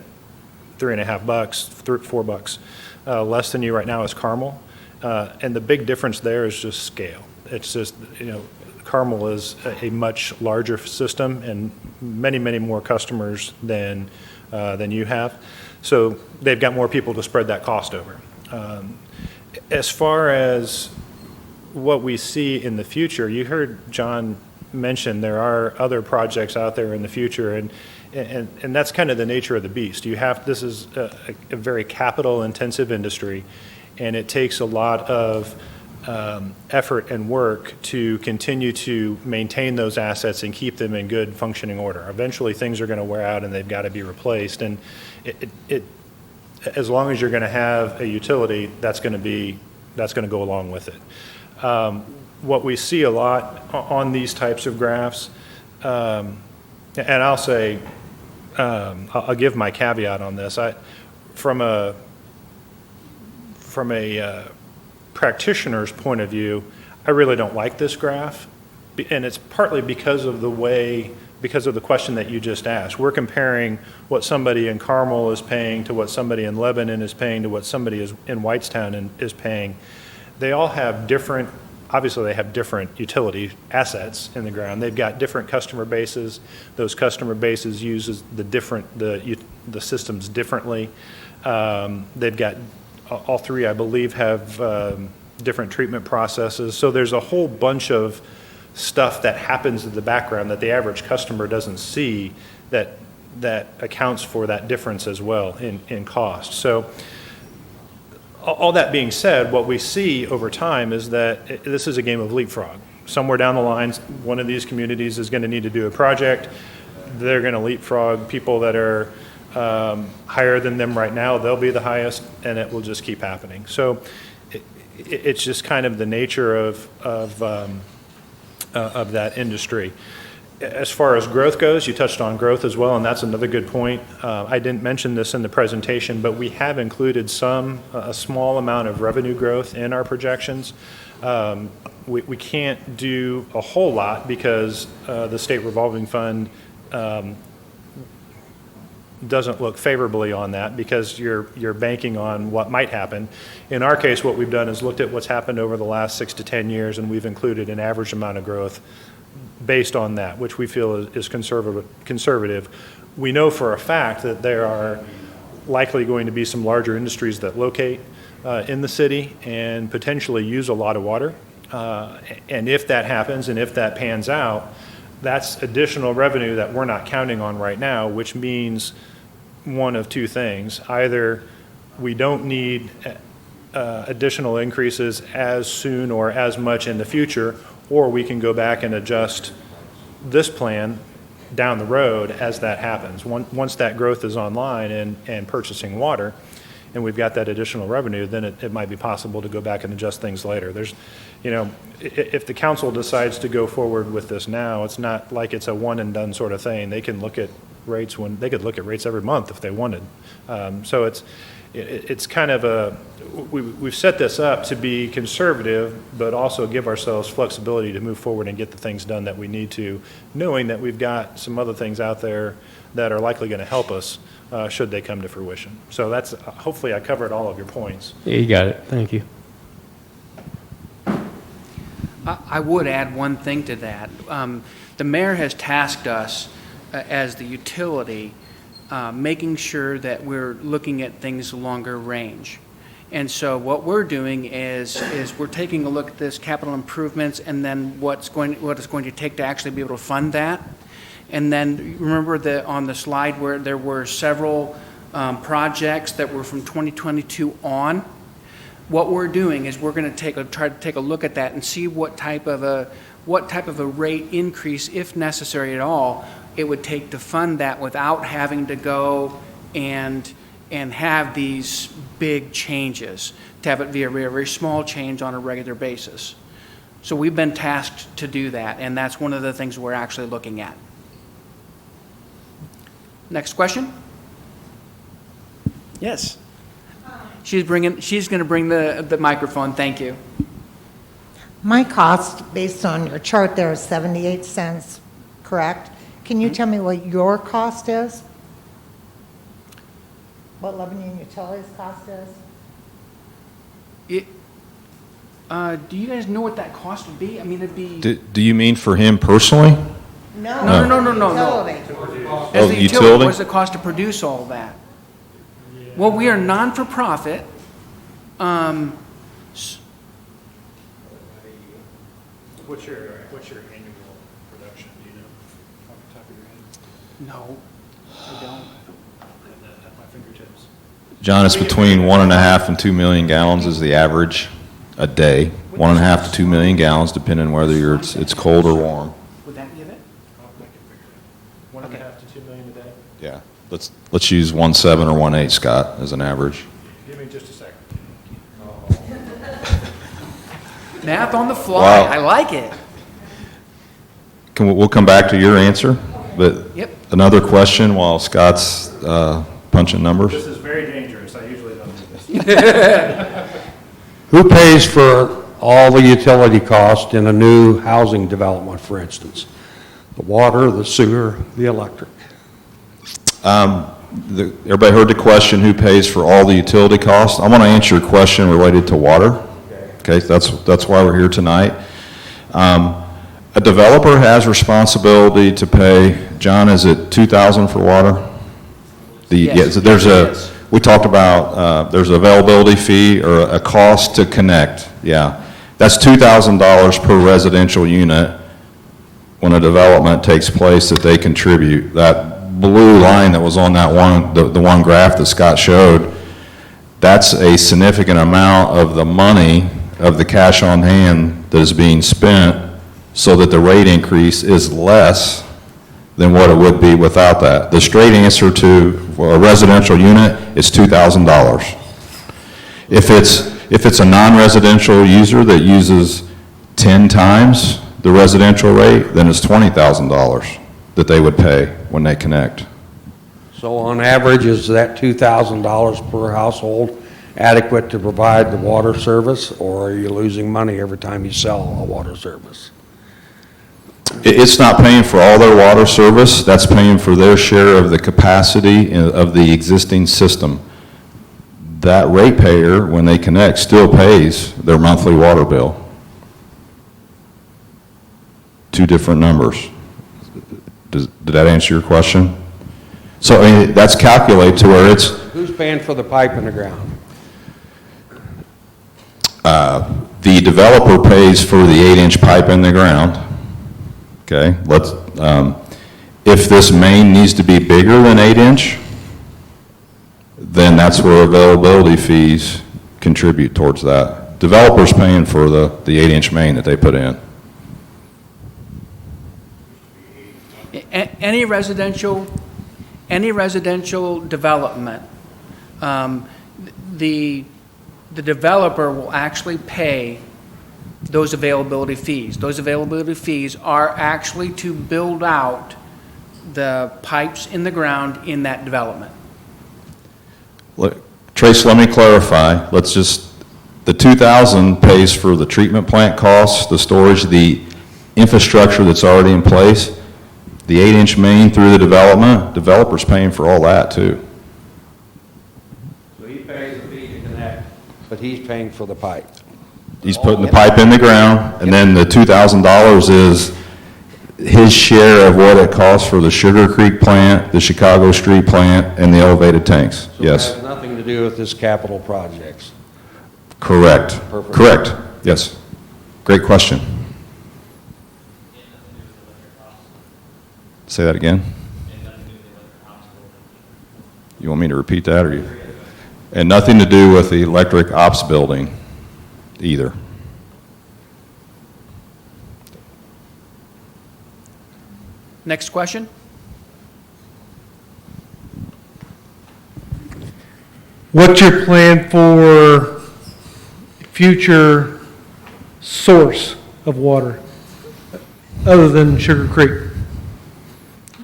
$3.50, $4 less than you right now is Carmel. And the big difference there is just scale. It's just, Carmel is a much larger system and many, many more customers than you have. So they've got more people to spread that cost over. As far as what we see in the future, you heard John mention there are other projects out there in the future, and that's kind of the nature of the beast. This is a very capital-intensive industry, and it takes a lot of effort and work to continue to maintain those assets and keep them in good functioning order. Eventually, things are going to wear out and they've got to be replaced. And as long as you're going to have a utility, that's going to go along with it. What we see a lot on these types of graphs, and I'll say, I'll give my caveat on this. From a practitioner's point of view, I really don't like this graph, and it's partly because of the question that you just asked. We're comparing what somebody in Carmel is paying to what somebody in Lebanon is paying to what somebody in Whitestown is paying. They all have different, obviously they have different utility assets in the ground. They've got different customer bases. Those customer bases uses the systems differently. They've got all three, I believe, have different treatment processes. So there's a whole bunch of stuff that happens in the background that the average customer doesn't see that accounts for that difference as well in cost. So all that being said, what we see over time is that this is a game of leapfrog. Somewhere down the line, one of these communities is going to need to do a project. They're going to leapfrog people that are higher than them right now. They'll be the highest, and it will just keep happening. So it's just kind of the nature of that industry. As far as growth goes, you touched on growth as well, and that's another good point. I didn't mention this in the presentation, but we have included a small amount of revenue growth in our projections. We can't do a whole lot because the state revolving fund doesn't look favorably on that because you're banking on what might happen. In our case, what we've done is looked at what's happened over the last 6 to 10 years, and we've included an average amount of growth based on that, which we feel is conservative. We know for a fact that there are likely going to be some larger industries that locate in the city and potentially use a lot of water. And if that happens and if that pans out, that's additional revenue that we're not counting on right now, which means one of two things. Either we don't need additional increases as soon or as much in the future, or we can go back and adjust this plan down the road as that happens. Once that growth is online and purchasing water, and we've got that additional revenue, then it might be possible to go back and adjust things later. If the council decides to go forward with this now, it's not like it's a one and done sort of thing. They can look at rates they could look at rates every month if they wanted. So it's kind of we've set this up to be conservative, but also give ourselves flexibility to move forward and get the things done that we need to, knowing that we've got some other things out there that are likely going to help us should they come to fruition. So that's hopefully I covered all of your points. Yeah, you got it. Thank you. I would add one thing to that. The mayor has tasked us as the utility making sure that we're looking at things longer range. And so what we're doing is we're taking a look at this capital improvements and then what it's going to take to actually be able to fund that. And then remember on the slide where there were several projects that were from 2022 on. What we're doing is we're going to try to take a look at that and see what type of a rate increase, if necessary at all, it would take to fund that without having to go and have these big changes, to have it be a very, very small change on a regular basis. So we've been tasked to do that, and that's one of the things we're actually looking at. Next question? Yes. She's going to bring the microphone. Thank you. My cost, based on your chart there, is 78 cents, correct? Can you tell me what your cost is? What Lebanon Utilities cost is? Do you guys know what that cost would be? I mean, it'd be... Do you mean for him personally? No. No. Utility. As Oh, the utility? What's the cost to produce all that? Well, we are non-for-profit. What's your annual production, do you know, off the top of your head? No, I don't. At my fingertips. John, it's between 1.5 and 2 million gallons is the average a day. 1.5 to 2 million gallons, depending on whether it's cold or warm. Would that give it? One and a half to 2 million a day? Yeah. Let's use 1.7 or 1.8, Scott, as an average. Give me just a second. Math on the fly. Wow. I like it. We'll come back to your answer, but Yep. another question while Scott's punching numbers. This is very dangerous. I usually don't do this. Who pays for all the utility costs in a new housing development, for instance? The water, the sewer, the electric? Everybody heard the question, who pays for all the utility costs? I want to answer your question related to water. Okay, that's why we're here tonight. A developer has responsibility to pay, John, is it $2,000 for water? Yes. Yes, we talked about, there's an availability fee or a cost to connect, yeah. That's $2,000 per residential unit when a development takes place that they contribute. That blue line that was on that one, the one graph that Scott showed, that's a significant amount of the money, of the cash on hand that is being spent so that the rate increase is less than what it would be without that. The straight answer to for a residential unit is $2,000. If it's a non-residential user that uses 10 times the residential rate, then it's $20,000 that they would pay when they connect. So on average, is that $2,000 per household adequate to provide the water service, or are you losing money every time you sell a water service? It's not paying for all their water service, that's paying for their share of the capacity of the existing system. That ratepayer, when they connect, still pays their monthly water bill. Two different numbers. Did that answer your question? So I mean, that's calculated to where it's... Who's paying for the pipe in the ground? The developer pays for the 8-inch pipe in the ground. Okay, if this main needs to be bigger than 8-inch, then that's where availability fees contribute towards that. Developer's paying for the 8-inch main that they put in. Any residential development, the developer will actually pay those availability fees. Those availability fees are actually to build out the pipes in the ground in that development. Trace, let me clarify. The 2,000 pays for the treatment plant costs, the storage, the infrastructure that's already in place. The 8-inch main through the developer's paying for all that too. So he pays a fee to connect, but he's paying for the pipe. He's putting the pipe in the ground, and then the $2,000 is his share of what it costs for the Sugar Creek plant, the Chicago Street plant, and the elevated tanks. So Yes, it has nothing to do with this capital projects. correct. Perfect. Correct, yes. Great question. Say that again? You want me to repeat that, or you? And nothing to do with the electric ops building either. Next question? What's your plan for future source of water, other than Sugar Creek?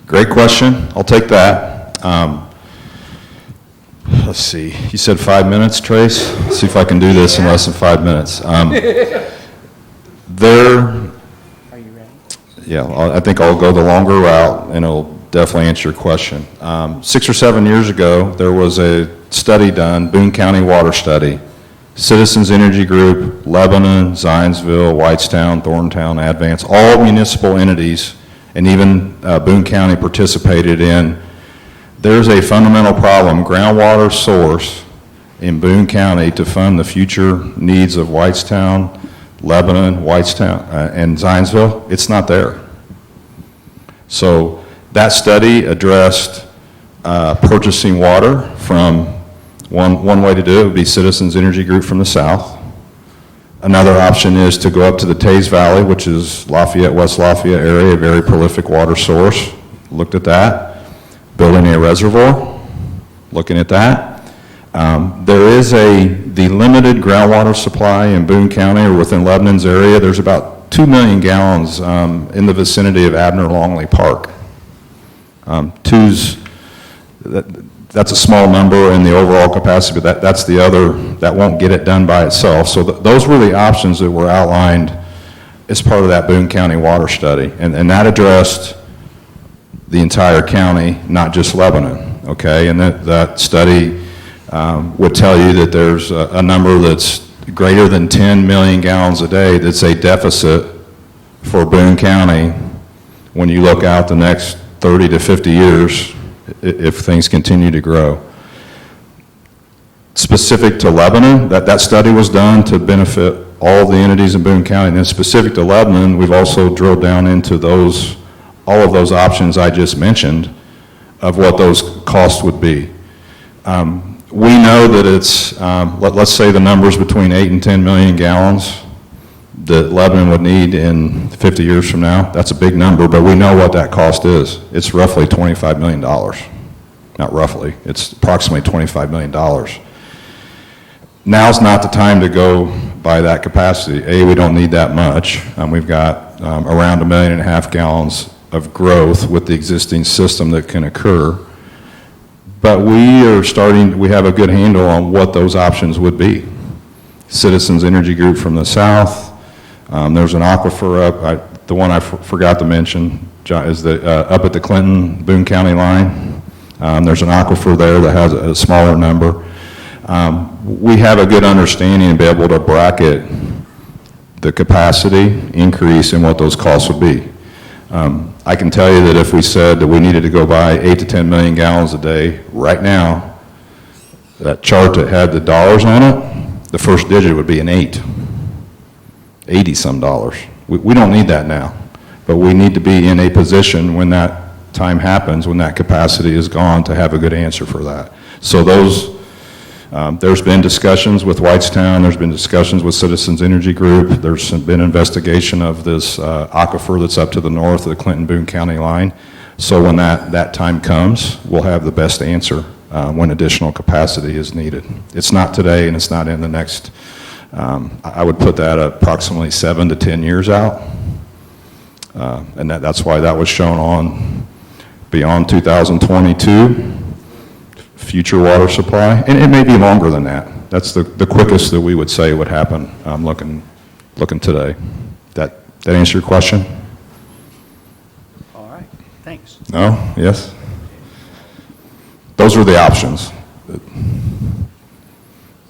Great question. I'll take that. Let's see. You said 5 minutes, Trace? Let's see if I can do this in less than 5 minutes. There. Are you ready? Yeah, I think I'll go the longer route, and it'll definitely answer your question. 6 or 7 years ago, there was a study done, Boone County Water Study. Citizens Energy Group, Lebanon, Zionsville, Whitestown, Thorntown, Advance, all municipal entities, and even Boone County participated in. There's a fundamental problem, groundwater source in Boone County to fund the future needs of Whitestown, Lebanon, Whitestown, and Zionsville. It's not there. So that study addressed purchasing water from, one way to do it would be Citizens Energy Group from the south. Another option is to go up to the Taze Valley, which is Lafayette, West Lafayette area, a very prolific water source. Looked at that. Building a reservoir, looking at that. There is the limited groundwater supply in Boone County or within Lebanon's area. There's about 2 million gallons in the vicinity of Abner Longley Park. That's a small number in the overall capacity, but that's the other, that won't get it done by itself. So those were the options that were outlined as part of that Boone County water study. And that addressed the entire county, not just Lebanon, okay? And that study would tell you that there's a number that's greater than 10 million gallons a day that's a deficit for Boone County when you look out the next 30 to 50 years if things continue to grow. Specific to Lebanon, that study was done to benefit all the entities in Boone County. And then specific to Lebanon, we've also drilled down into all of those options I just mentioned of what those costs would be. We know that it's, let's say the number's between 8 and 10 million gallons that Lebanon would need in 50 years from now. That's a big number, but we know what that cost is. It's roughly $25 million. Not roughly, it's approximately $25 million. Now's not the time to go by that capacity. We don't need that much. We've got around 1.5 million gallons of growth with the existing system that can occur. But we have a good handle on what those options would be. Citizens Energy Group from the south. There's an aquifer up, the one I forgot to mention is up at the Clinton Boone County line. There's an aquifer there that has a smaller number. We have a good understanding and be able to bracket the capacity increase and what those costs would be. I can tell you that if we said that we needed to go buy 8 to 10 million gallons a day right now, that chart that had the dollars on it, the first digit would be an 8. 80 some dollars. We don't need that now, but we need to be in a position when that time happens, when that capacity is gone, to have a good answer for that. So there's been discussions with Whitestown, there's been discussions with Citizens Energy Group, there's been investigation of this aquifer that's up to the north of the Clinton-Boone County line. So when that time comes, we'll have the best answer when additional capacity is needed. It's not today and it's not in the next, I would put that approximately 7 to 10 years out. And that's why that was shown on beyond 2022. Future water supply, and it may be longer than that. That's the quickest that we would say would happen looking today. That answer your question? All right, thanks. No? Yes? Those are the options.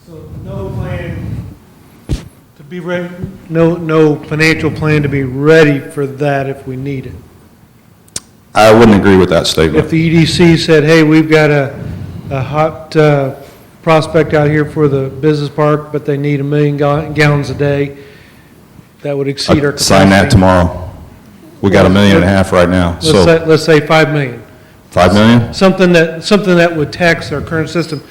So no plan to be ready, no financial plan to be ready for that if we need it. I wouldn't agree with that statement. If the EDC said, hey, we've got a hot prospect out here for the business park, but they need 1 million gallons a day, that would exceed our capacity. Sign that tomorrow. We got 1.5 million right now. So Let's say 5 million. 5 million? Something that would tax our current system.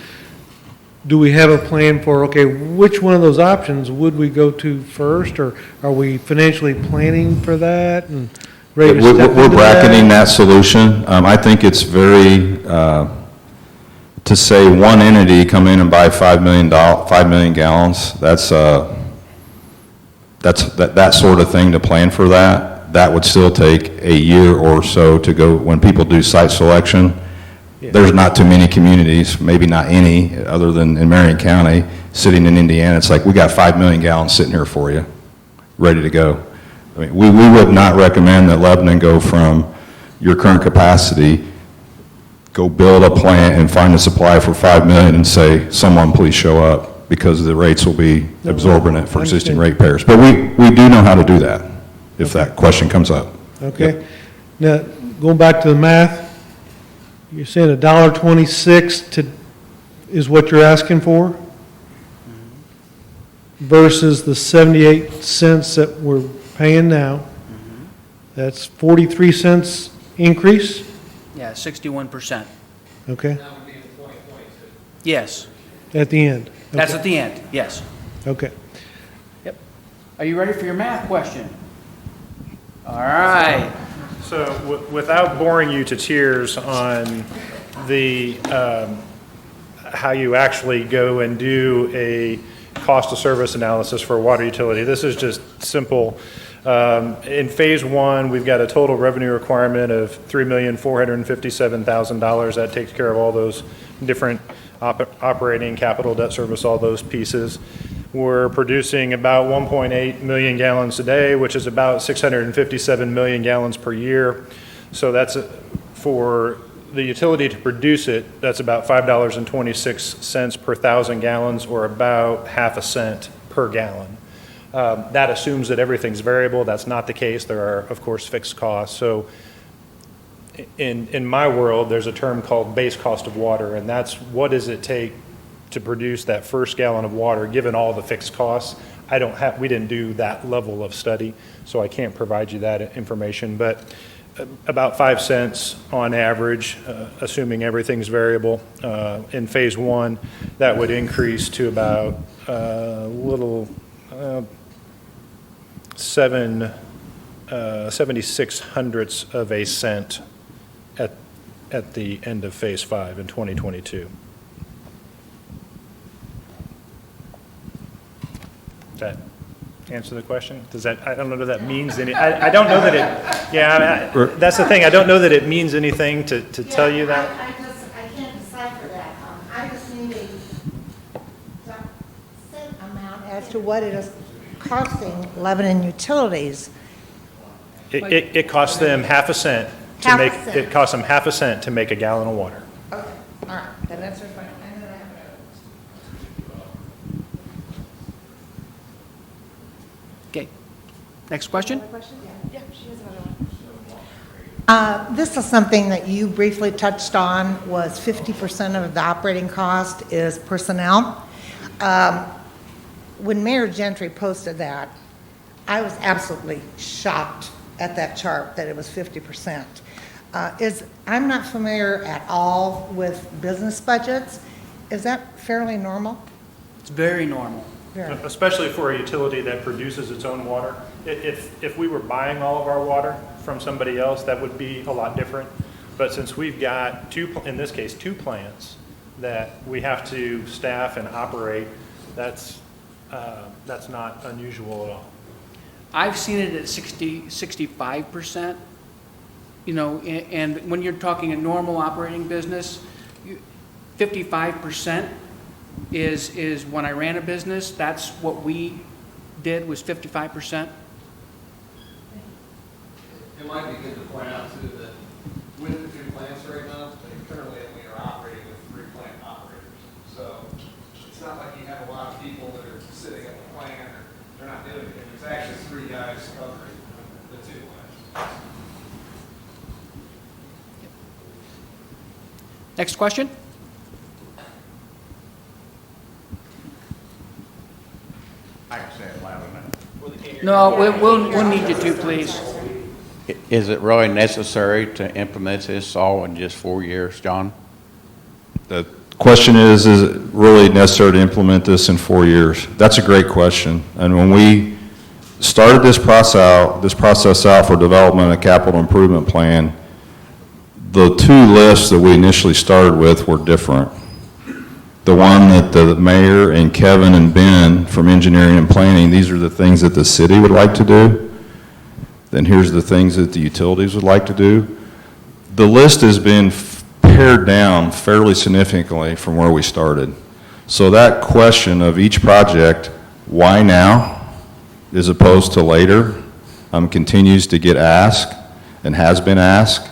Do we have a plan for, okay, which one of those options would we go to first, or are we financially planning for that and ready to step into We're that? bracketing that solution. I think it's very, to say one entity come in and buy 5 million gallons, that's that sort of thing to plan for that would still take a year or so to go, when people do site selection. There's not too many communities, maybe not any, other than in Marion County, sitting in Indiana. It's like, we got 5 million gallons sitting here for you, ready to go. I mean, we would not recommend that Lebanon go from your current capacity, go build a plant and find a supply for 5 million and say, someone please show up, because the rates will be absorbent for existing ratepayers. But we do know how to do that, if that question comes up. Okay. Now, going back to the math, you're saying $1.26 is what you're asking for? Versus the 78 cents that we're paying now? That's 43 cents increase? Yeah, 61%. Okay, That would be in 2022. Yes, at the end? that's Okay. at the end, yes. Okay. Yep. Are you ready for your math question? All right. So without boring you to tears on the, how you actually go and do a cost of service analysis for a water utility, this is just simple. In phase one, we've got a total revenue requirement of $3,457,000. That takes care of all those different operating, capital, debt service, all those pieces. We're producing about 1.8 million gallons a day, which is about 657 million gallons per year. So that's for the utility to produce it, that's about $5.26 per 1,000 gallons, or about half a cent per gallon. That assumes that everything's variable. That's not the case. There are, of course, fixed costs. So in my world, there's a term called base cost of water, and that's what does it take to produce that first gallon of water, given all the fixed costs. We didn't do that level of study, so I can't provide you that information, but about 5 cents on average, assuming everything's variable. In phase one, that would increase to about a little 76 hundredths of a cent at the end of phase 5 in 2022. Does that answer the question? I don't know that that means any, I don't know that it, yeah, that's the thing, I don't know that it means anything to tell you that. I can't decipher that. I just need a set amount as to what it is costing Lebanon Utilities. It costs them half a cent to Half a make, cent. it costs them half a cent to make a gallon of water. Okay, all right, then that's my, Okay. Next question? This is something that you briefly touched on, was 50% of the operating cost is personnel. When Mayor Gentry posted that, I was absolutely shocked at that chart that it was 50%. I'm not familiar at all with business budgets. Is that fairly normal? It's very normal. Very. Especially for a utility that produces its own water. If we were buying all of our water from somebody else, that would be a lot different. But since we've got in this case, two plants that we have to staff and operate, that's not unusual at all. I've seen it at 65%, you know, and when you're talking a normal operating business, 55% is when I ran a business, that's what we did, was 55%. It might be good to point out too that with the 2 plants right now, they currently only are operating with 3 plant operators. So it's not like you have a lot of people that are sitting at the plant or they're not doing it. There's actually 3 guys covering the 2 plants. Next question? I can say it loud enough. No, we'll need you to, please. Is it really necessary to implement this all in just 4 years, John? The question is it really necessary to implement this in 4 years? That's a great question. And when we started this process out for development of a capital improvement plan, the 2 lists that we initially started with were different. the one that the mayor and Kevin and Ben from engineering and planning, these are the things that the city would like to do, then here's the things that the utilities would like to do. The list has been pared down fairly significantly from where we started. So that question of each project, why now, as opposed to later, continues to get asked and has been asked.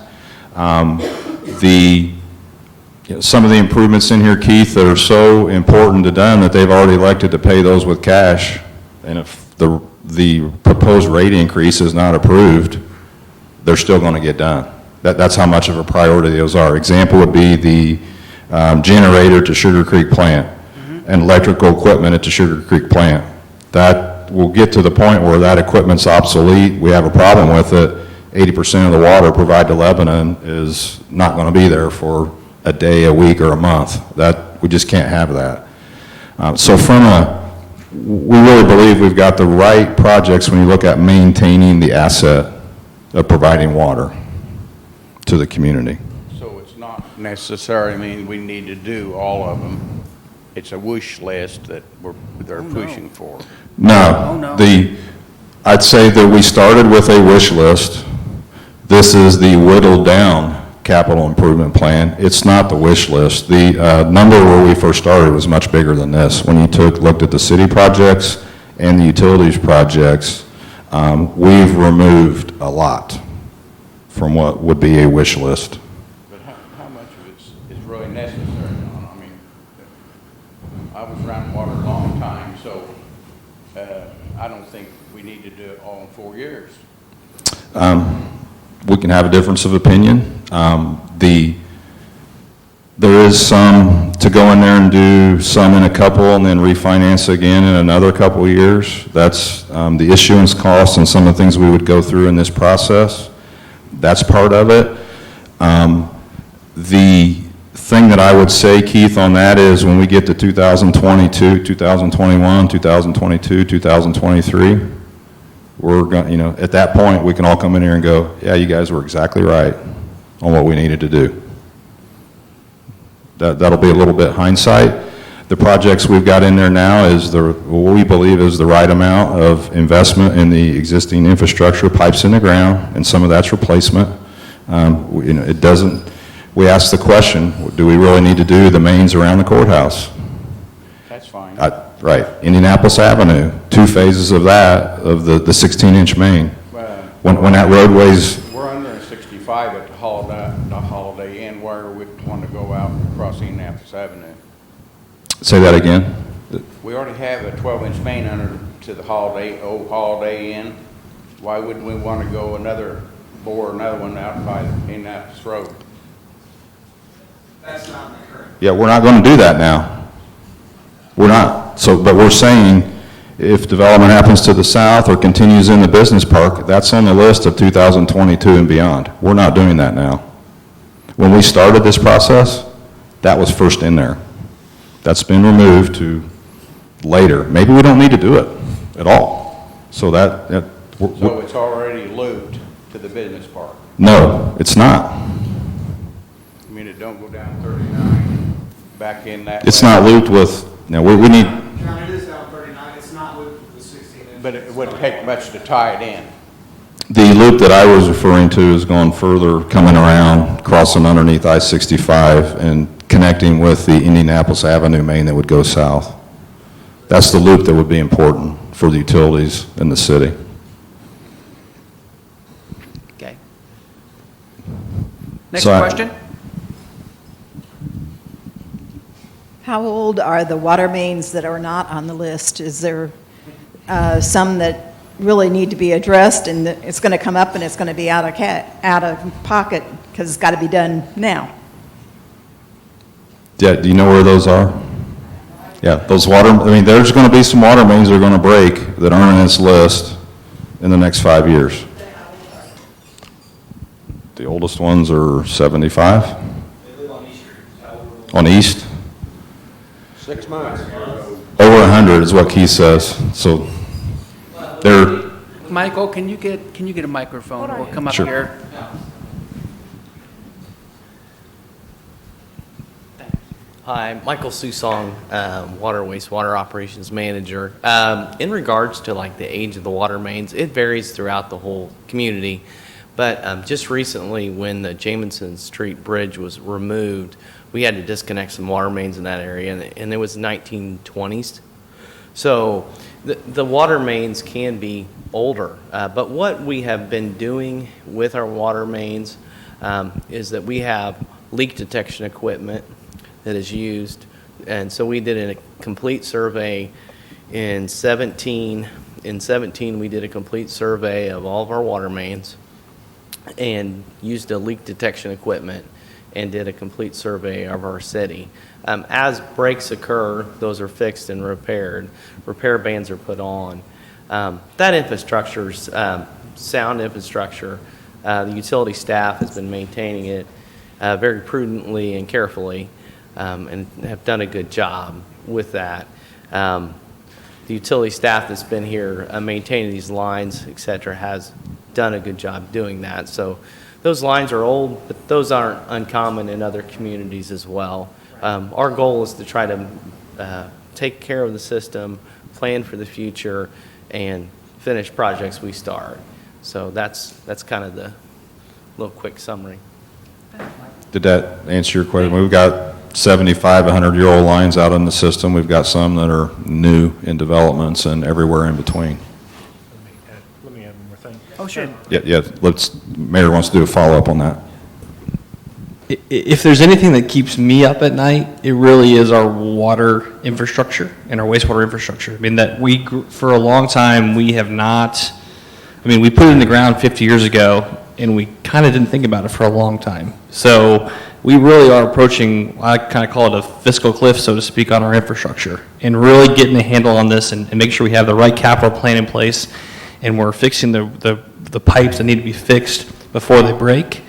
Some of the improvements in here, Keith, that are so important to them that they've already elected to pay those with cash. And if the proposed rate increase is not approved, they're still going to get done. That's how much of a priority those are. Example would be the generator to Sugar Creek plant and electrical equipment at the Sugar Creek plant. That will get to the point where that equipment's obsolete. We have a problem with it. 80% of the water provided to Lebanon is not going to be there for a day, a week, or a month. We just can't have that. So we really believe we've got the right projects when you look at maintaining the asset of providing water to the community. So it's not necessarily mean we need to do all of them. It's a wish list that they're pushing for. No. I'd say that we started with a wish list. This is the whittled down capital improvement plan. It's not the wish list. The number where we first started was much bigger than this. When you looked at the city projects and the utilities projects, we've removed a lot from what would be a wish list. But how much of it is really necessary, John? I mean, I was around water a long time, so I don't think we need to do it all in 4 years. We can have a difference of opinion. There is some to go in there and do some in a couple and then refinance again in another couple of years. That's the issuance costs and some of the things we would go through in this process. That's part of it. The thing that I would say, Keith, on that is when we get to 2022, 2021, 2022, 2023, we're going, at that point, we can all come in here and go, yeah, you guys were exactly right on what we needed to do. That'll be a little bit hindsight. The projects we've got in there now is what we believe is the right amount of investment in the existing infrastructure, pipes in the ground, and some of that's replacement. It doesn't, we ask the question, do we really need to do the mains around the courthouse? That's fine. Right, Indianapolis Avenue, 2 phases of that, of the 16-inch main. When that roadway's... We're under 65 at the Holiday Inn where we want to go out across Indianapolis Avenue. Say that again? We already have a 12-inch main under to the old Holiday Inn. Why wouldn't we want to go bore another one out by Indianapolis Road? That's not the current. Yeah, we're not going to do that now. We're not. But we're saying if development happens to the south or continues in the business park, that's on the list of 2022 and beyond. We're not doing that now. When we started this process, that was first in there. That's been removed to later. Maybe we don't need to do it at all. So So it's already looped to the business park. No, it's not. I mean, it don't go down 39 back in that. It's way. not looped with, we need, John, it is down 39, it's not looped with the 16 inch. But it wouldn't take much to tie it in. the loop that I was referring to is going further, coming around, crossing underneath I-65 and connecting with the Indianapolis Avenue main that would go south. That's the loop that would be important for the utilities in the city. Okay. Next So question? How old are the water mains that are not on the list? Is there some that really need to be addressed and it's going to come up and it's going to be out of pocket because it's got to be done now? Yeah, do you know where those are? Yeah, those there's going to be some water mains that are going to break that aren't on this list in the next 5 years. The oldest ones are 75? They live on East Street. On East? 6 months. Over 100 is what Keith says, so they're, Michael, can you get a microphone or come up Sure. here? Hi, Michael Susong, Water Wastewater Operations Manager. In regards to like the age of the water mains, it varies throughout the whole community. But just recently, when the Jamison Street Bridge was removed, we had to disconnect some water mains in that area, and it was 1920s. So the water mains can be older. But what we have been doing with our water mains is that we have leak detection equipment that is used. And so we did a complete survey in 17. In 17, we did a complete survey of all of our water mains and used a leak detection equipment and did a complete survey of our city. As breaks occur, those are fixed and repaired. Repair bans are put on. That infrastructure's sound infrastructure. The utility staff has been maintaining it very prudently and carefully, and have done a good job with that. The utility staff that's been here maintaining these lines, et cetera, has done a good job doing that. So those lines are old, but those aren't uncommon in other communities as well. Our goal is to try to take care of the system, plan for the future, and finish projects we start. So that's kind of the little quick summary. Did that answer your question? We've got 75, 100-year-old lines out in the system. We've got some that are new in developments and everywhere in between. Let me add one more thing. Oh, sure. Yeah, Mayor wants to do a follow-up on that. If there's anything that keeps me up at night, it really is our water infrastructure and our wastewater infrastructure. I mean, for a long time, we have not, we put it in the ground 50 years ago, and we kind of didn't think about it for a long time. So we really are approaching, I kind of call it a fiscal cliff, so to speak, on our infrastructure, and really getting a handle on this and make sure we have the right capital plan in place, and we're fixing the pipes that need to be fixed before they break.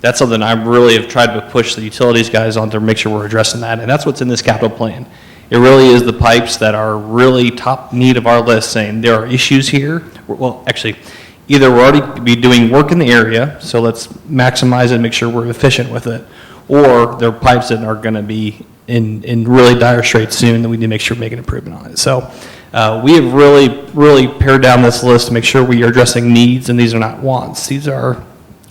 That's something I really have tried to push the utilities guys on to make sure we're addressing that, and that's what's in this capital plan. It really is the pipes that are really top need of our list, saying there are issues here. Well, actually, either we're already be doing work in the area, so let's maximize it and make sure we're efficient with it, or there are pipes that are going to be in really dire straits soon that we need to make sure we make an improvement on it. So we have really pared down this list to make sure we are addressing needs, and these are not wants. These are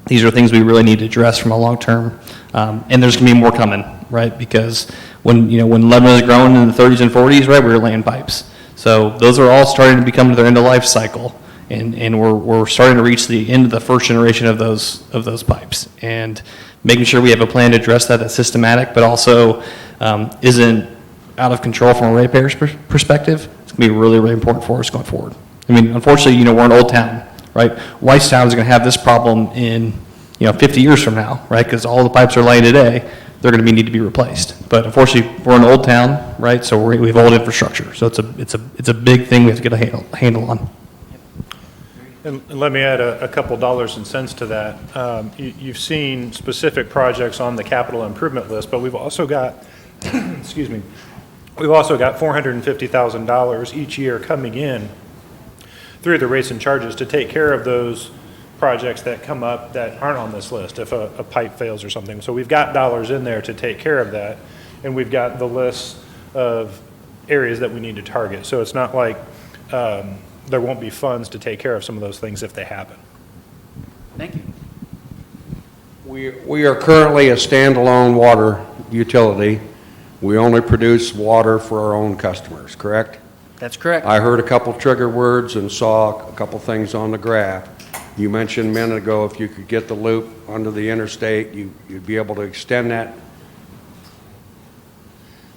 things we really need to address from a long term, and there's going to be more coming, right? Because when Lebanon was growing in the 30s and 40s, right, we were laying pipes. So those are all starting to become their end of life cycle, and we're starting to reach the end of the first generation of those pipes, and making sure we have a plan to address that's systematic, but also isn't out of control from a ratepayer's perspective. It's going to be really important for us going forward. Unfortunately, we're an old town. Right, Whitestown is going to have this problem in 50 years from now, right? Because all the pipes are laying today, they're going to need to be replaced. But unfortunately, we're an old town, right? So we have old infrastructure. So it's a big thing we have to get a handle on. And let me add a couple dollars and cents to that. You've seen specific projects on the capital improvement list, but we've also got, excuse me, we've also got $450,000 each year coming in through the rates and charges to take care of those projects that come up that aren't on this list if a pipe fails or something. So we've got dollars in there to take care of that, and we've got the list of areas that we need to target. So it's not like there won't be funds to take care of some of those things if they happen. Thank you. We are currently a standalone water utility. We only produce water for our own customers, correct? That's correct. I heard a couple trigger words and saw a couple things on the graph. You mentioned a minute ago if you could get the loop under the interstate, you'd be able to extend that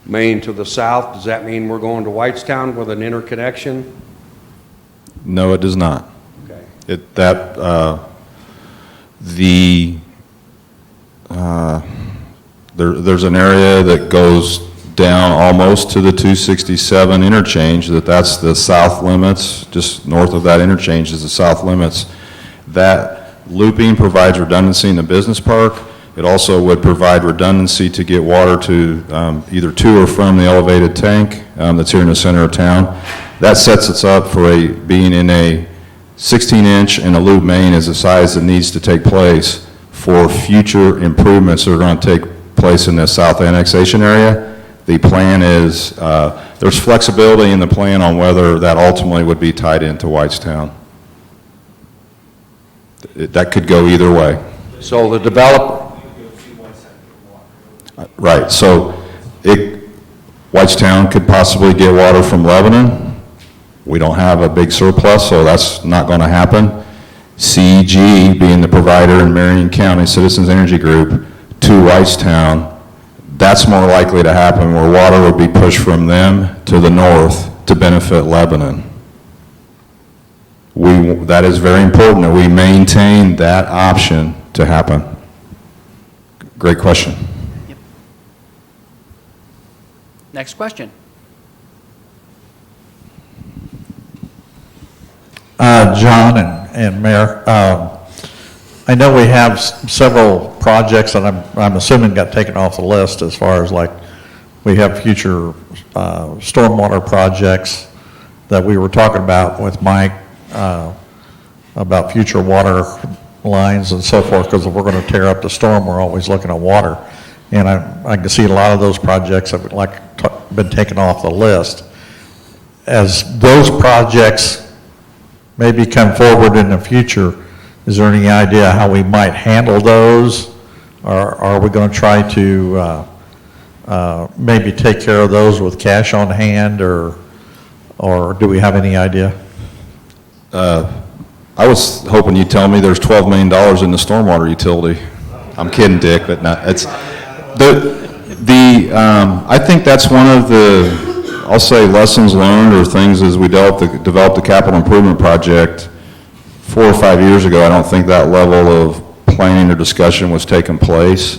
main to the south. Does that mean we're going to Whitestown with an interconnection? No, it does not. Okay. There's an area that goes down almost to the 267 interchange, that's the south limits. Just north of that interchange is the south limits. That looping provides redundancy in the business park. It also would provide redundancy to get water to either to or from the elevated tank that's here in the center of town. That sets us up for being in a 16-inch, and a loop main is the size that needs to take place for future improvements that are going to take place in the south annexation area. The plan is, there's flexibility in the plan on whether that ultimately would be tied into Whitestown. That could go either way. So the developer, Right, so Whitestown could possibly get water from Lebanon. We don't have a big surplus, so that's not going to happen. CEG, being the provider in Marion County, Citizens Energy Group, to Whitestown, that's more likely to happen, where water would be pushed from them to the north to benefit Lebanon. That is very important that we maintain that option to happen. Great question. Next question. John and Mayor, I know we have several projects that I'm assuming got taken off the list as far as like, we have future stormwater projects that we were talking about with Mike, about future water lines and so forth, because if we're going to tear up the storm, we're always looking at water. And I can see a lot of those projects have been taken off the list. As those projects maybe come forward in the future, is there any idea how we might handle those? Or are we going to try to maybe take care of those with cash on hand, or do we have any idea? I was hoping you'd tell me there's $12 million in the stormwater utility. I'm kidding, Dick, but not, it's, I think that's one of the, I'll say, lessons learned or things as we developed the capital improvement project 4 or 5 years ago. I don't think that level of planning or discussion was taking place.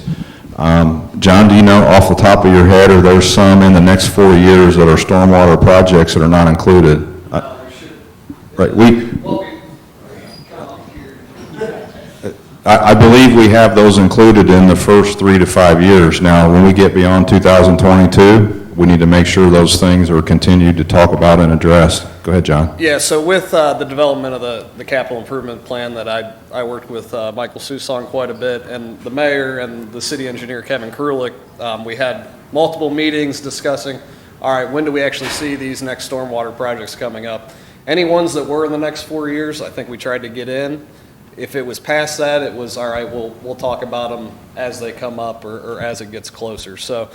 John, do you know off the top of your head, or there's some in the next 4 years that are stormwater projects that are not included? Right, I believe we have those included in the first 3 to 5 years. Now, when we get beyond 2022, we need to make sure those things are continued to talk about and addressed. Go ahead, John. Yeah, so with the development of the capital improvement plan that I worked with Michael Seuss on quite a bit, and the mayor and the city engineer, Kevin Krulik, we had multiple meetings discussing, all right, when do we actually see these next stormwater projects coming up? Any ones that were in the next 4 years, I think we tried to get in. If it was past that, it was, all right, we'll talk about them as they come up or as it gets closer. So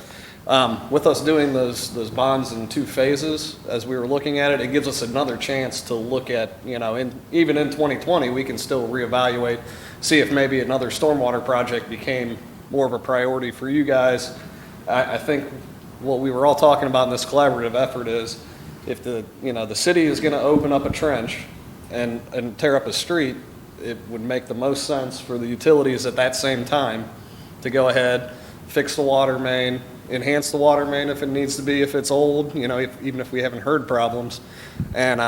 with us doing those bonds in 2 phases, as we were looking at it, it gives us another chance to look at, even in 2020, we can still reevaluate, see if maybe another stormwater project became more of a priority for you guys. I think what we were all talking about in this collaborative effort is if the city is going to open up a trench and tear up a street, it would make the most sense for the utilities at that same time to go ahead, fix the water main, enhance the water main if it needs to be, if it's old, even if we haven't heard problems. And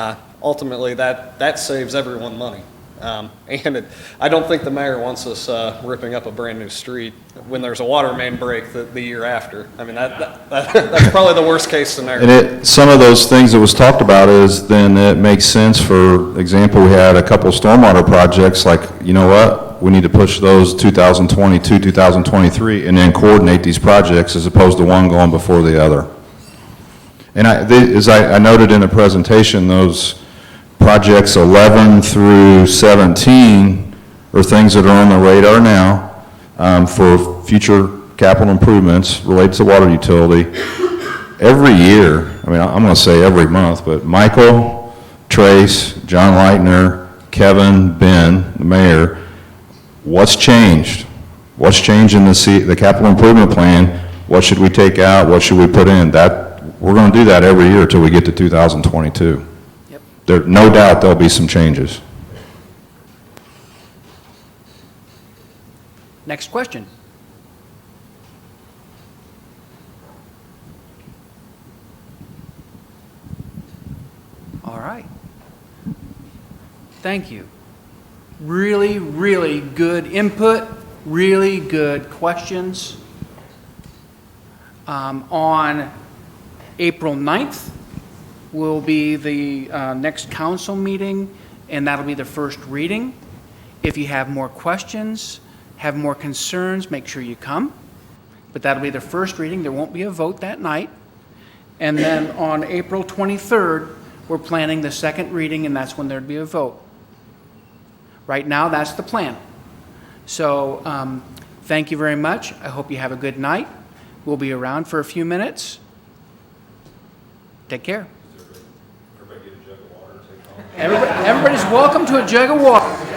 ultimately, that saves everyone money. I don't think the mayor wants us ripping up a brand new street when there's a water main break the year after. I mean, that's probably the worst case scenario. And some of those things that was talked about is then it makes sense. For example, we had a couple stormwater projects like, you know what, we need to push those 2022, 2023, and then coordinate these projects as opposed to one going before the other. And as I noted in the presentation, those projects 11 through 17 are things that are on the radar now for future capital improvements related to water utility. Every year, I'm going to say every month, but Michael, Trace, John Leitner, Kevin, Ben, the mayor, what's changed? What's changed in the capital improvement plan? What should we take out? What should we put in? We're going to do that every year until we get to 2022. No doubt there'll be some changes. Next question. All right. Thank you. Really, really good input, really good questions. On April 9th, will be the next council meeting, and that'll be the first reading. If you have more questions, have more concerns, make sure you come. but that'll be the first reading. There won't be a vote that night. And then on April 23rd, we're planning the second reading, and that's when there'd be a vote. Right now, that's the plan. So thank you very much. I hope you have a good night. We'll be around for a few minutes. Take care. Everybody's welcome to a jug of water.